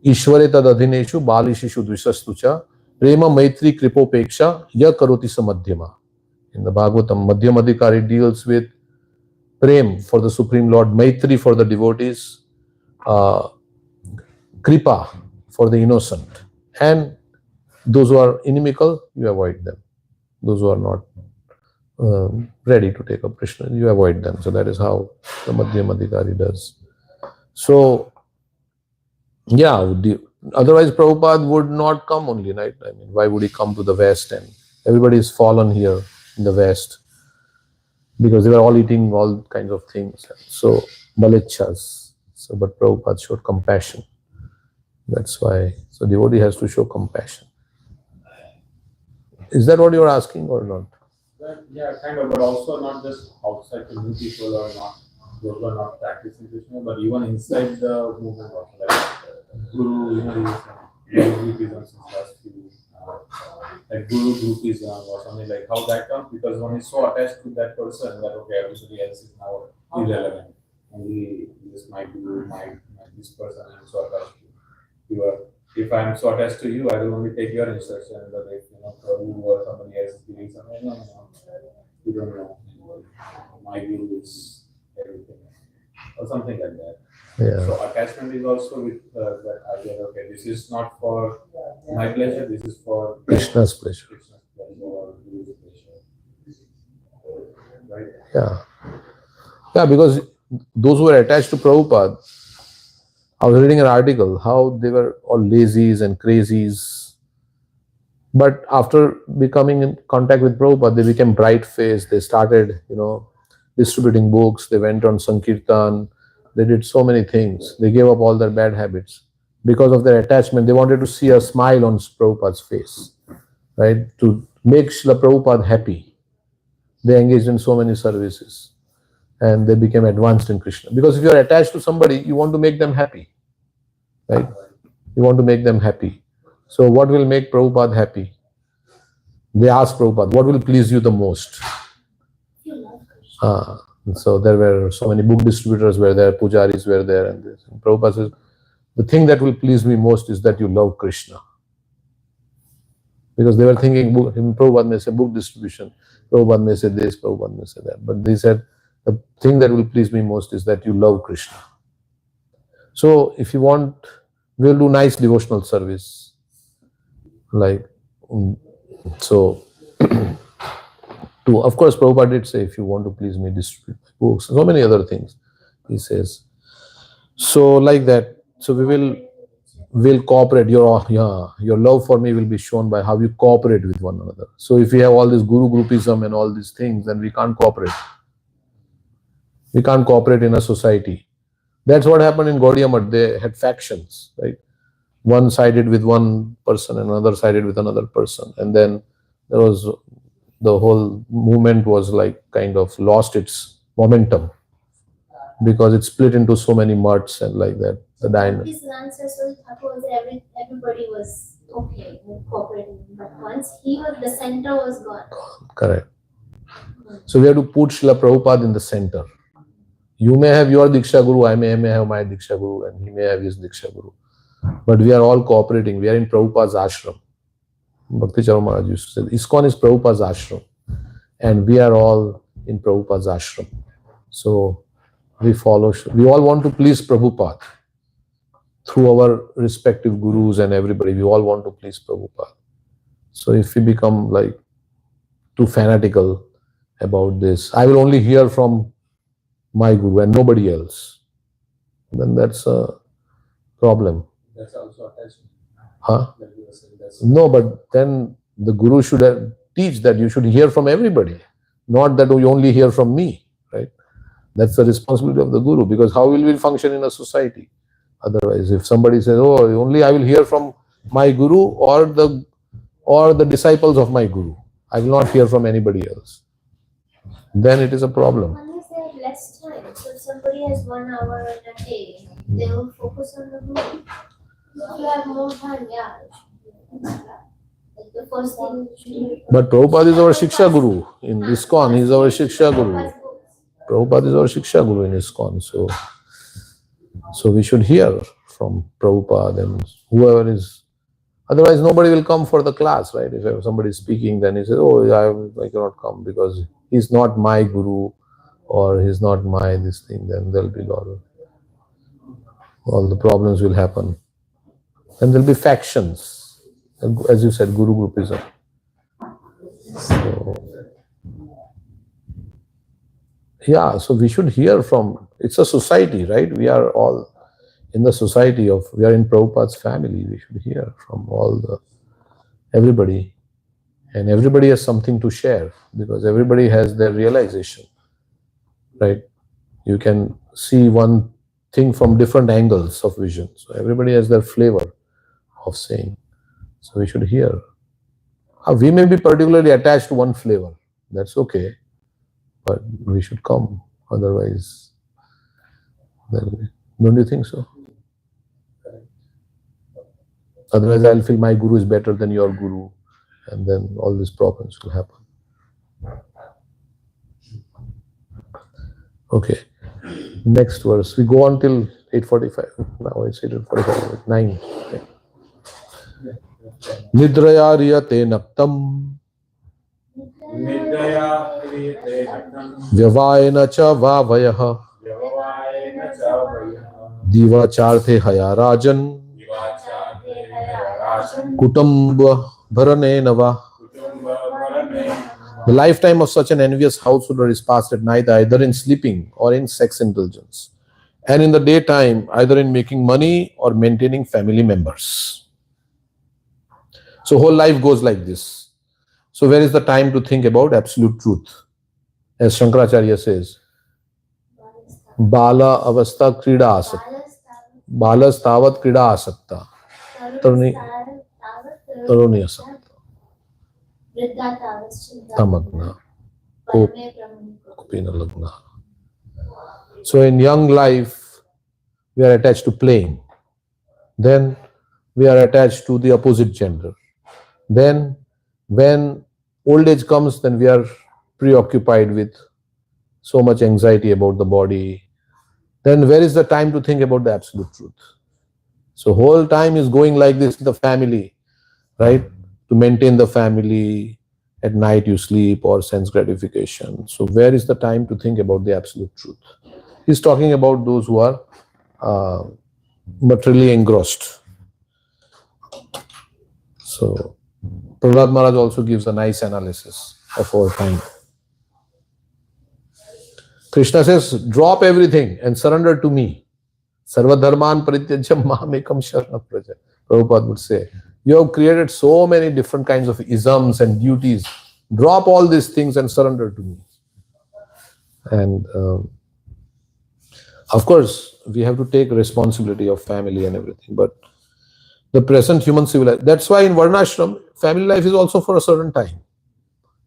Ishvare tad adhineshu balishishu dvishastucha prema maitri kripopeksha ya karoti samadhyama. In the Bhagavatam, Madhyam Adhikari deals with prem for the Supreme Lord, maitri for the devotees, kripa for the innocent, and those who are inimical, you avoid them. Those who are not ready to take up Krishna, you avoid them. So that is how the Madhyam Adhikari does. So, yeah, otherwise Prabhupada would not come only, right? Why would he come to the West? And everybody is fallen here in the West because they were all eating all kinds of things. So, balechas. So, but Prabhupada showed compassion. That's why. So, devotee has to show compassion. Is that what you are asking or not? Yeah, kind of, but also not just outside the new people or not, those who are not practicing Krishna, but even inside the movement also, like Guru, Groupism since last few, like Guru Groupism or something, like how that comes, because one is so attached to that person that okay, everybody else is now irrelevant, and he just might do this person I'm so attached to. If I'm so attached to you, I will only take your instruction, but if Prabhu or somebody else is giving something, no, you don't know. my guru is everything, or something like that. Yeah. So attachment is also with that idea. Okay, this is not for my pleasure. This is for Krishna's pleasure. Krishna's pleasure or Guru's pleasure. Right? Yeah. Yeah, because those who were attached to Prabhupada, I was reading an article how they were all lazies and crazies. But after becoming in contact with Prabhupada, they became bright-faced. They started, distributing books. They went on Sankirtan. They did so many things. They gave up all their bad habits. Because of their attachment, they wanted to see a smile on Prabhupada's face, right? To make Srila Prabhupada happy. They engaged in so many services. And they became advanced in Krishna. Because if you are attached to somebody, you want to make them happy, right? You want to make them happy. So what will make Prabhupada happy? They asked Prabhupada, what will please you the most? You love Krishna. So there were so many book distributors were there, pujaris were there, and this. And Prabhupada says, the thing that will please me most is that you love Krishna. Because they were thinking, Prabhupada may say book distribution, Prabhupada may say this, Prabhupada may say that. But they said, the thing that will please me most is that you love Krishna. So if you want, we'll do nice devotional service. Of course, Prabhupada did say, if you want to please me, distribute my books. So many other things, he says. So like that. So we'll cooperate. Your love for me will be shown by how you cooperate with one another. So if we have all this guru groupism and all these things, then we can't cooperate. We can't cooperate in a society. That's what happened in Gaudiya Math. They had factions, right? One sided with one person and another sided with another person. And then there was, the whole movement was like kind of lost its momentum because it split into so many mutts and like that. The dynamic. His ancestors was everybody was okay with cooperating. But once he was, the center was gone. Correct. So we have to put Srila Prabhupada in the center. You may have your Diksha Guru, I may have my Diksha Guru, and he may have his Diksha Guru. But we are all cooperating. We are in Prabhupada's ashram. Bhakti Charan Maharaj used to say, ISKCON is Prabhupada's ashram. And we are all in Prabhupada's ashram. So we all want to please Prabhupada. Through our respective gurus and everybody, we all want to please Prabhupada. So if we become like too fanatical about this, I will only hear from my guru and nobody else, then that's a problem. That's also attachment. Huh? No, but then the guru should teach that you should hear from everybody, not that you only hear from me, right? That's the responsibility of the guru, because how will we function in a society? Otherwise, if somebody says, oh, only I will hear from my guru or the disciples of my guru, I will not hear from anybody else, then it is a problem. Unless they have less time. So if somebody has 1 hour in a day, they will focus on the guru. If you have more time, yeah. Like the first thing you should do. But Prabhupada is our Shiksha Guru. In ISKCON, he is our Shiksha Guru. Prabhupada is our Shiksha Guru in ISKCON. So we should hear from Prabhupada and whoever is. Otherwise, nobody will come for the class, right? If somebody is speaking, then he says, oh, I cannot come because he's not my guru or he's not my this thing. Then there'll be all the problems will happen. And there'll be factions. As you said, guru groupism. So, yeah, so we should hear from, it's a society, right? We are all in the society we are in Prabhupada's family. We should hear from everybody. And everybody has something to share because everybody has their realization, right? You can see one thing from different angles of vision. So everybody has their flavor of saying. So we should hear. We may be particularly attached to one flavor. That's okay. But we should come. Otherwise, then, don't you think so? Otherwise, I'll feel my guru is better than your guru. And then all these problems will happen. Okay. Next verse. We go on till 8:45. Now it's 8:45. 9. Okay. Nidraya riyate naktam. Nidraya क्रियते नक्तं व्यवायेन च वावयः व्यववायेन च वयः दिवाचार्थे हया राजन् विवाचार्थे राजन् कुटुम्ब भरणेन वा. कुटुम्बभरणेन The lifetime of such an envious householder is passed at night either in sleeping or in sex indulgence, and in the daytime either in making money or maintaining family members. So whole life goes like this. So where is the time to think about absolute truth? As Shankaracharya says, Bala avastha krida asakta. Balas tavat krida asakta. Taruni asakta. Tamagna. Kopina lagna. So in young life, we are attached to playing. Then we are attached to the opposite gender. Then when old age comes, then we are preoccupied with so much anxiety about the body. Then where is the time to think about the absolute truth? So whole time is going like this in the family, right? To maintain the family. At night you sleep or sense gratification. So where is the time to think about the absolute truth? He's talking about those who are materially engrossed. So Prahlad Maharaj also gives a nice analysis of our time. Krishna says, drop everything and surrender to me. Sarva dharman parityajya mamekam sharanam praja. Prabhupada would say, you have created so many different kinds of isms and duties. Drop all these things and surrender to me. And of course, we have to take responsibility of family and everything. But the present human civilization, that's why in Varnashram, family life is also for a certain time.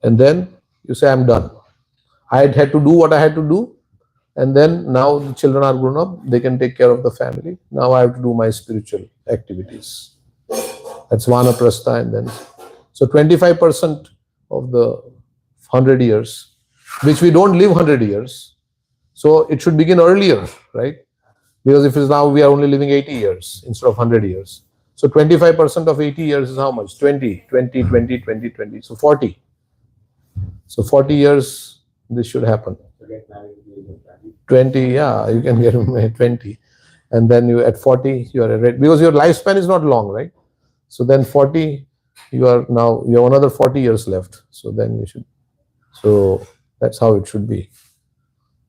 And then you say, I'm done. I had to do what I had to do. And then now the children are grown up, they can take care of the family. Now I have to do my spiritual activities. That's Vanaprastha. And then, so 25% of the 100 years, which we don't live 100 years. So it should begin earlier, right? Because if it's now we are only living 80 years instead of 100 years. So 25% of 80 years is how much? 20. So 40. So 40 years, this should happen. 20, yeah, you can get 20. And then you at 40, you are ready. Because your lifespan is not long, right? So then 40, you have another 40 years left. So then you should, so that's how it should be.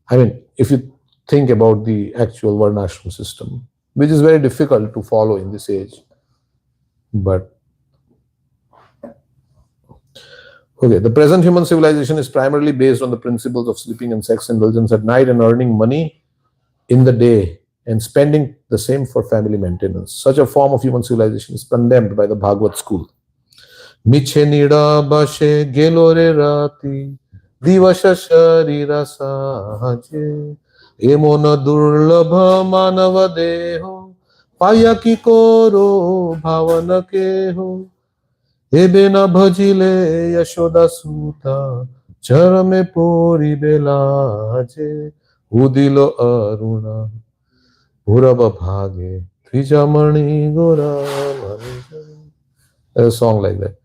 I mean, if you think about the actual Varnashram system, which is very difficult to follow in this age. But, okay, the present human civilization is primarily based on the principles of sleeping and sex indulgence at night and earning money in the day and spending the same for family maintenance. Such a form of human civilization is condemned by the Bhagavad school. Miche nida bashe gelore rati divasha sharira sahaje emona durlabha manava deho paya ki koro bhavana keho ebe na bhajile yashoda suta charame pori belaje udilo aruna Urava bhage trijamani gora. A song like that.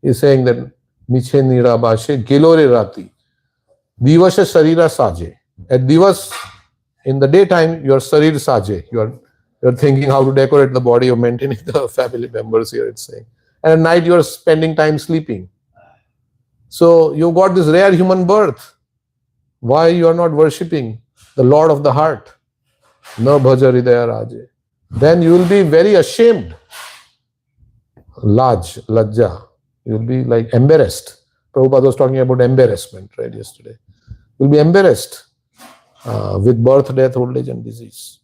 He's saying that Miche nira bashe gelore rati divasha sharira saje. At divas, in the daytime, your sarir saje. You're thinking how to decorate the body or maintaining the family members here, it's saying. And at night, you're spending time sleeping. So you got this rare human birth. Why you are not worshipping the Lord of the heart? Na bhaja hridaya raje. Then you will be very ashamed. Lajja. You will be like embarrassed. Prabhupada was talking about embarrassment, right, yesterday. You will be embarrassed with birth, death, old age and disease.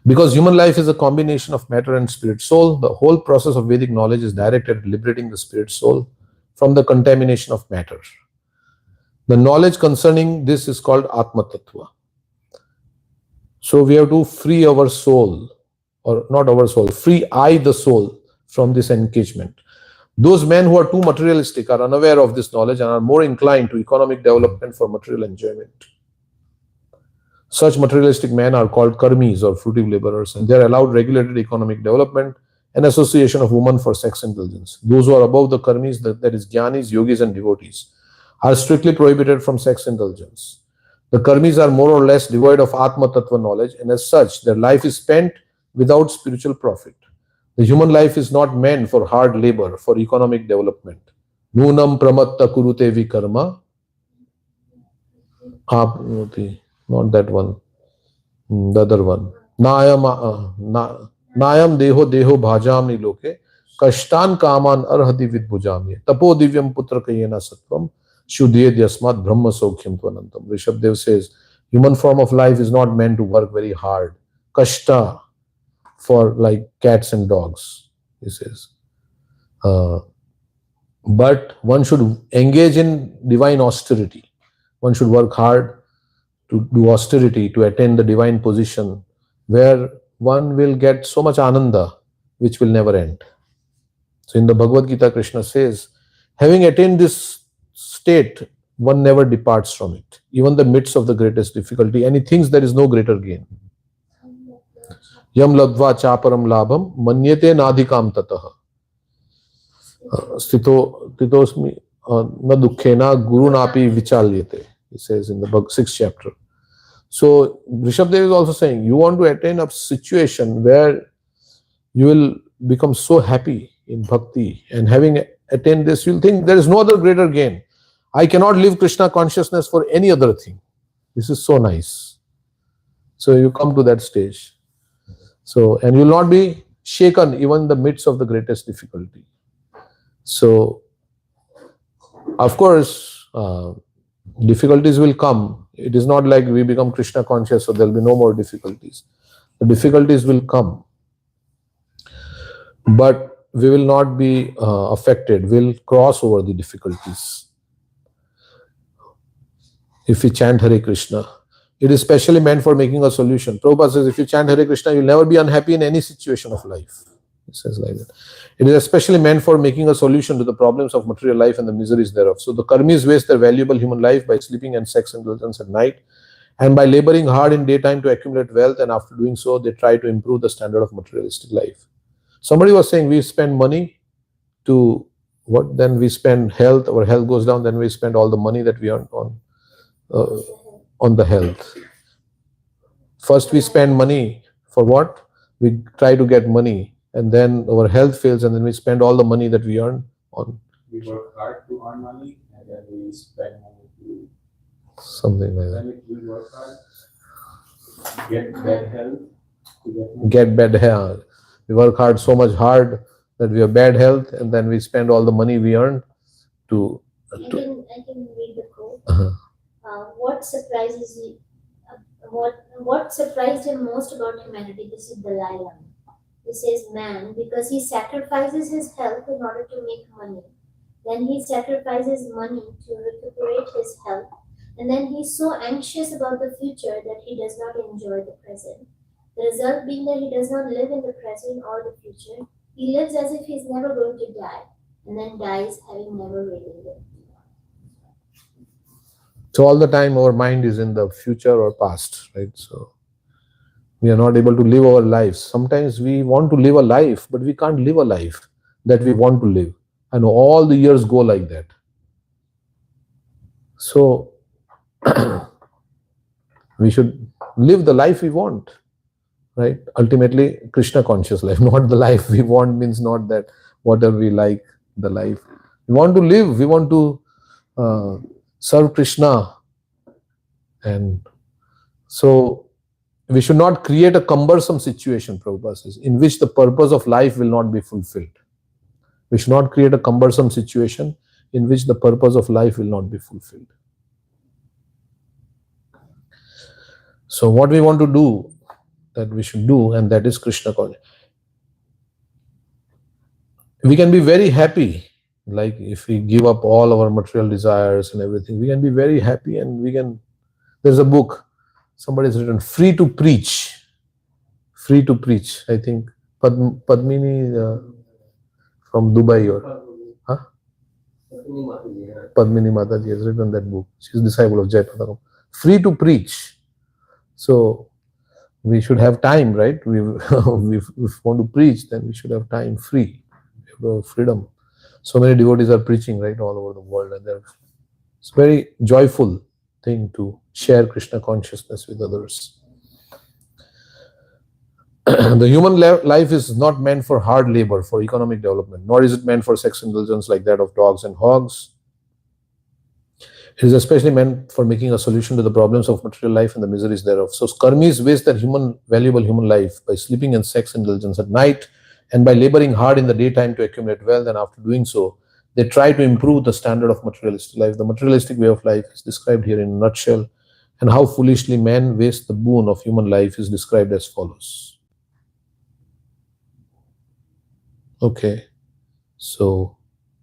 Because human life is a combination of matter and spirit soul, the whole process of Vedic knowledge is directed at liberating the spirit soul from the contamination of matter. The knowledge concerning this is called Atma Tattva. So we have to free our soul, or not our soul, free the soul from this engagement. Those men who are too materialistic are unaware of this knowledge and are more inclined to economic development for material enjoyment. Such materialistic men are called karmis or fruitive laborers, and they are allowed regulated economic development and association of women for sex indulgence. Those who are above the karmis, that is jnanis, yogis and devotees, are strictly prohibited from sex indulgence. The karmis are more or less devoid of Atma Tattva knowledge, and as such, their life is spent without spiritual profit. The human life is not meant for hard labor, for economic development. Nunam pramatta kurute vikarma. Not that one. The other one. Nayam deho deho bhajami loke. Kashtan kaman arhati vidbhujami. Tapo divyam putra kayena sattvam. Shuddhyed yasmat brahma sokhyam tvanantam. Rishabdev says, human form of life is not meant to work very hard. Kashta for like cats and dogs, he says. But one should engage in divine austerity. One should work hard to do austerity, to attain the divine position where one will get so much ananda which will never end. So in the Bhagavad Gita, Krishna says, having attained this state, one never departs from it, even in the midst of the greatest difficulty, and he thinks there is no greater gain. Yam ladva chaparam labham manyate nadhikam tataha. Stitosmi na dukkhena guru napi vichalyate. He says in the 6th chapter. So Rishabdev is also saying, you want to attain a situation where you will become so happy in bhakti, and having attained this, you will think there is no other greater gain. I cannot live Krishna consciousness for any other thing. This is so nice. So you come to that stage. So, and you will not be shaken even in the midst of the greatest difficulty. So, of course, difficulties will come. It is not like we become Krishna conscious, so there will be no more difficulties. The difficulties will come, but we will not be affected. We will cross over the difficulties if we chant Hare Krishna. It is specially meant for making a solution. Prabhupada says, if you chant Hare Krishna, you will never be unhappy in any situation of life. He says like that. It is especially meant for making a solution to the problems of material life and the miseries thereof. So the karmis waste their valuable human life by sleeping and sex indulgence at night, and by laboring hard in daytime to accumulate wealth, and after doing so, they try to improve the standard of materialistic life. Somebody was saying, we spend money to what? Then we spend health, our health goes down, then we spend all the money that we earn on the health. First we spend money for what? We try to get money, and then our health fails, and then we spend all the money that we earn on. We work hard to earn money, and then we spend money to Something like that. then we work hard, get bad health, to get money. Get bad health. We work hard, so much hard that we have bad health, and then we spend all the money we earn to. I can read the quote. Uh-huh. What surprises you? What surprised him most about humanity? This is Dalai Lama. He says, man, because he sacrifices his health in order to make money. Then he sacrifices money to recuperate his health. And then he's so anxious about the future that he does not enjoy the present. The result being that he does not live in the present or the future. He lives as if he's never going to die, and then dies having never really lived. So all the time our mind is in the future or past, right? So we are not able to live our lives. Sometimes we want to live a life, but we can't live a life that we want to live. And all the years go like that. So we should live the life we want, right? Ultimately, Krishna conscious life, not the life we want means not that whatever we like, the life. We want to live, we want to serve Krishna. And so we should not create a cumbersome situation, Prabhupada says, in which the purpose of life will not be fulfilled. We should not create a cumbersome situation in which the purpose of life will not be fulfilled. So what we want to do, that we should do, and that is Krishna conscious. We can be very happy, like if we give up all our material desires and everything, we can be very happy, and we can, there's a book, somebody has written, Free to Preach. Free to Preach, I think. Padmini from Dubai or Padmini Mataji has written that book. She's a disciple of Jayaprakash. Free to Preach. So we should have time, right? If we want to preach, then we should have time free. We have freedom. So many devotees are preaching, right, all over the world, and they're It's a very joyful thing to share Krishna consciousness with others. The human life is not meant for hard labor, for economic development, nor is it meant for sex indulgence like that of dogs and hogs. It is especially meant for making a solution to the problems of material life and the miseries thereof. So karmis waste their valuable human life by sleeping in sex indulgence at night and by laboring hard in the daytime to accumulate wealth, and after doing so, they try to improve the standard of materialistic life. The materialistic way of life is described here in a nutshell, and how foolishly man wastes the boon of human life is described as follows. Okay, so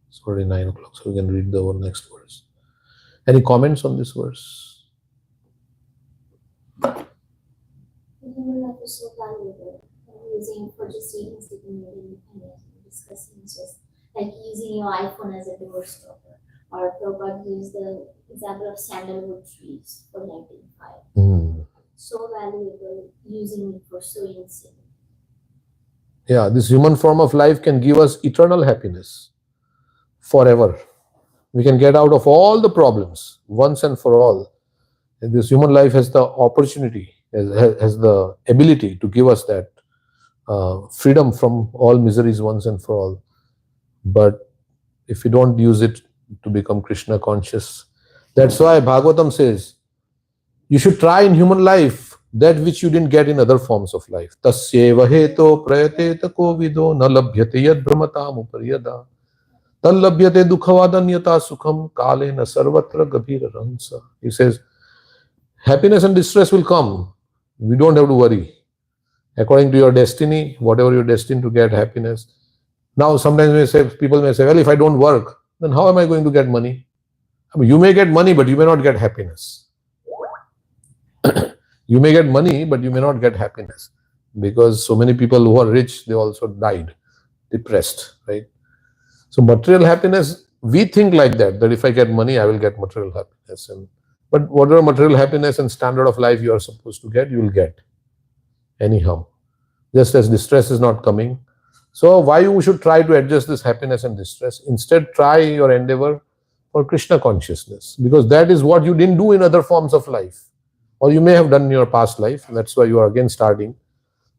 it's already 9 o'clock, so we can read the next verse. Any comments on this verse? Human life is so valuable. Using for just reading, sitting, and discussing, just like using your iPhone as a door stopper. Or Prabhupada used the example of sandalwood trees for lighting fire. So valuable, using it for sowing seed. Yeah, this human form of life can give us eternal happiness forever. We can get out of all the problems once and for all. And this human life has the opportunity, has the ability to give us that freedom from all miseries once and for all. But if we don't use it to become Krishna conscious, that's why Bhagavatam says, you should try in human life that which you didn't get in other forms of life. Tasyeva heto prayateta kovido na labhyate yad brahmatam upariyada tal labhyate dukhavadanyata sukham kalena sarvatra gabhira ransa. He says, happiness and distress will come. We don't have to worry. According to your destiny, whatever you're destined to get, happiness. Now, sometimes people may say, well, if I don't work, then how am I going to get money? I mean, you may get money, but you may not get happiness. You may get money, but you may not get happiness. Because so many people who are rich, they also died, depressed, right? So material happiness, we think like that if I get money, I will get material happiness. But whatever material happiness and standard of life you are supposed to get, you will get. Anyhow, just as distress is not coming. So why you should try to adjust this happiness and distress? Instead, try your endeavor for Krishna consciousness, because that is what you didn't do in other forms of life, or you may have done in your past life. That's why you are again starting.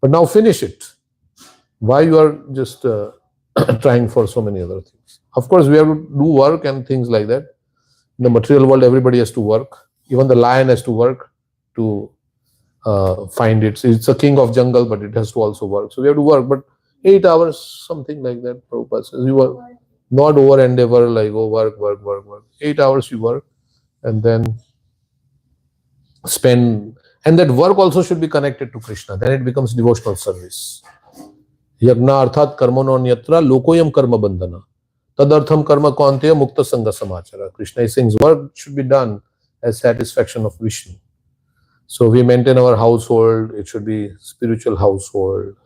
But now finish it. Why you are just trying for so many other things? Of course, we have to do work and things like that. In the material world, everybody has to work. Even the lion has to work to find it. It's a king of jungle, but it has to also work. So we have to work, but 8 hours, something like that. Prabhupada says, you are not over endeavor, like, oh, work. 8 hours you work, and then spend, and that work also should be connected to Krishna. Then it becomes devotional service. Yagna arthat karmano nyatra lokoyam karma bandhana tadartham karma kvanteya mukta sangha samachara. Krishna is saying work should be done as satisfaction of Vishnu. So we maintain our household, it should be spiritual household.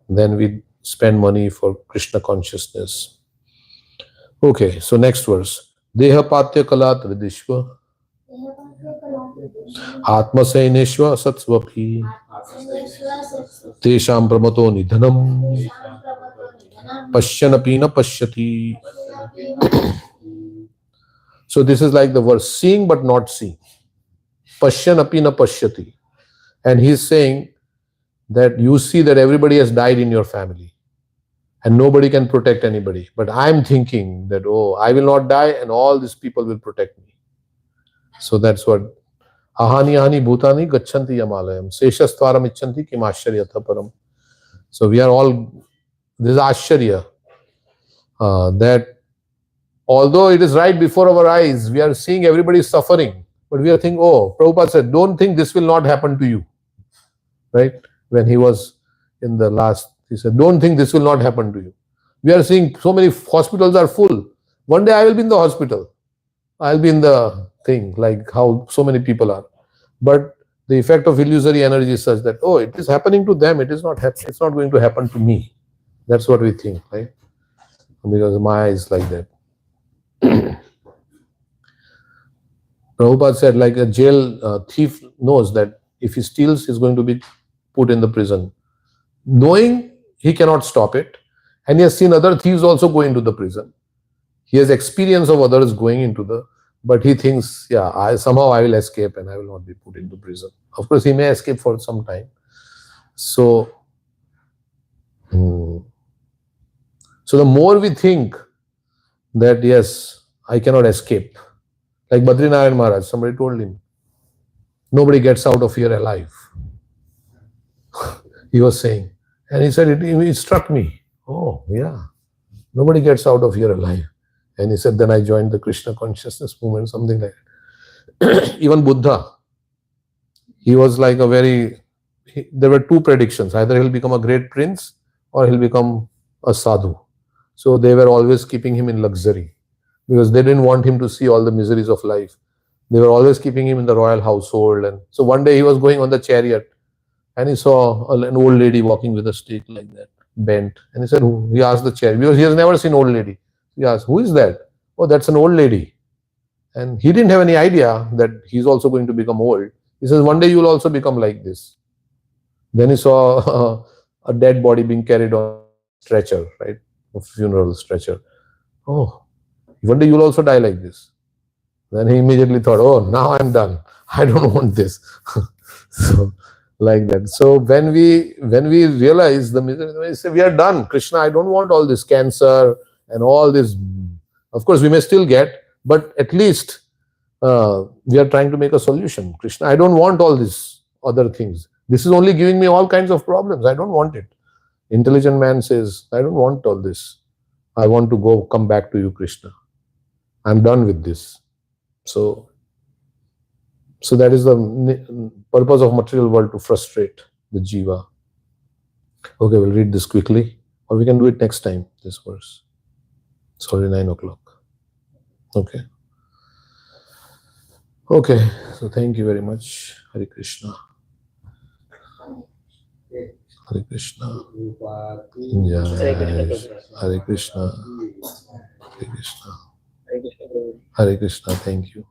Then we spend money for Krishna consciousness. Okay, so next verse. Deha patya kala tridishva Atma Saineshwa Satsvaphi Tesham Pramato Nidhanam Pashyanapina Pashyati. So this is like the verse, seeing but not seeing. Pashyanapina Pashyati. And he's saying that you see that everybody has died in your family and nobody can protect anybody. But I'm thinking that, oh, I will not die and all these people will protect me. So that's what Ahani ahani bhutani gachanti yamalayam seshastvaram ichanti kim asharyatha param. So we are all, this is asharya, that although it is right before our eyes, we are seeing everybody suffering, but we are thinking, oh, Prabhupada said, don't think this will not happen to you. Right? When he was in the last, he said, don't think this will not happen to you. We are seeing so many hospitals are full. One day I will be in the hospital. I'll be in the thing, like how so many people are. But the effect of illusory energy is such that, oh, it is happening to them, it is not happening, it's not going to happen to me. That's what we think, right? Because Maya is like that. Prabhupada said, like a jail thief knows that if he steals, he's going to be put in the prison. Knowing he cannot stop it, and he has seen other thieves also go into the prison. He has experience of others going into the, But he thinks, yeah, somehow I will escape and I will not be put into prison. Of course, he may escape for some time. So, so the more we think that, yes, I cannot escape. Like Badrinaran Maharaj, somebody told him, nobody gets out of here alive. He was saying. And he said, it struck me. Oh, yeah. Nobody gets out of here alive. And he said, then I joined the Krishna consciousness movement, something like that. Even Buddha, he was like there were two predictions. Either he'll become a great prince or he'll become a sadhu. So they were always keeping him in luxury because they didn't want him to see all the miseries of life. They were always keeping him in the royal household. And so one day he was going on the chariot and he saw an old lady walking with a stick like that, bent. And he said, he asked the chariot, because he has never seen old lady. He asked, who is that? Oh, that's an old lady. And he didn't have any idea that he's also going to become old. He says, one day you will also become like this. Then he saw a dead body being carried on a stretcher, right? A funeral stretcher. Oh, one day you will also die like this. Then he immediately thought, oh, now I'm done. I don't want this. So, like that. So when we realize the misery, we say, we are done. Krishna, I don't want all this cancer and all this. Of course, we may still get, but at least we are trying to make a solution. Krishna, I don't want all these other things. This is only giving me all kinds of problems. I don't want it. Intelligent man says, I don't want all this. I want to come back to you, Krishna. I'm done with this. So that is the purpose of material world, to frustrate the jiva. Okay, we'll read this quickly, or we can do it next time, this verse. It's already 9 o'clock. Okay. Okay, so thank you very much. Hare Krishna. Hare Krishna. Jai. Hare Krishna. Hare Krishna. Hare Krishna. Thank you.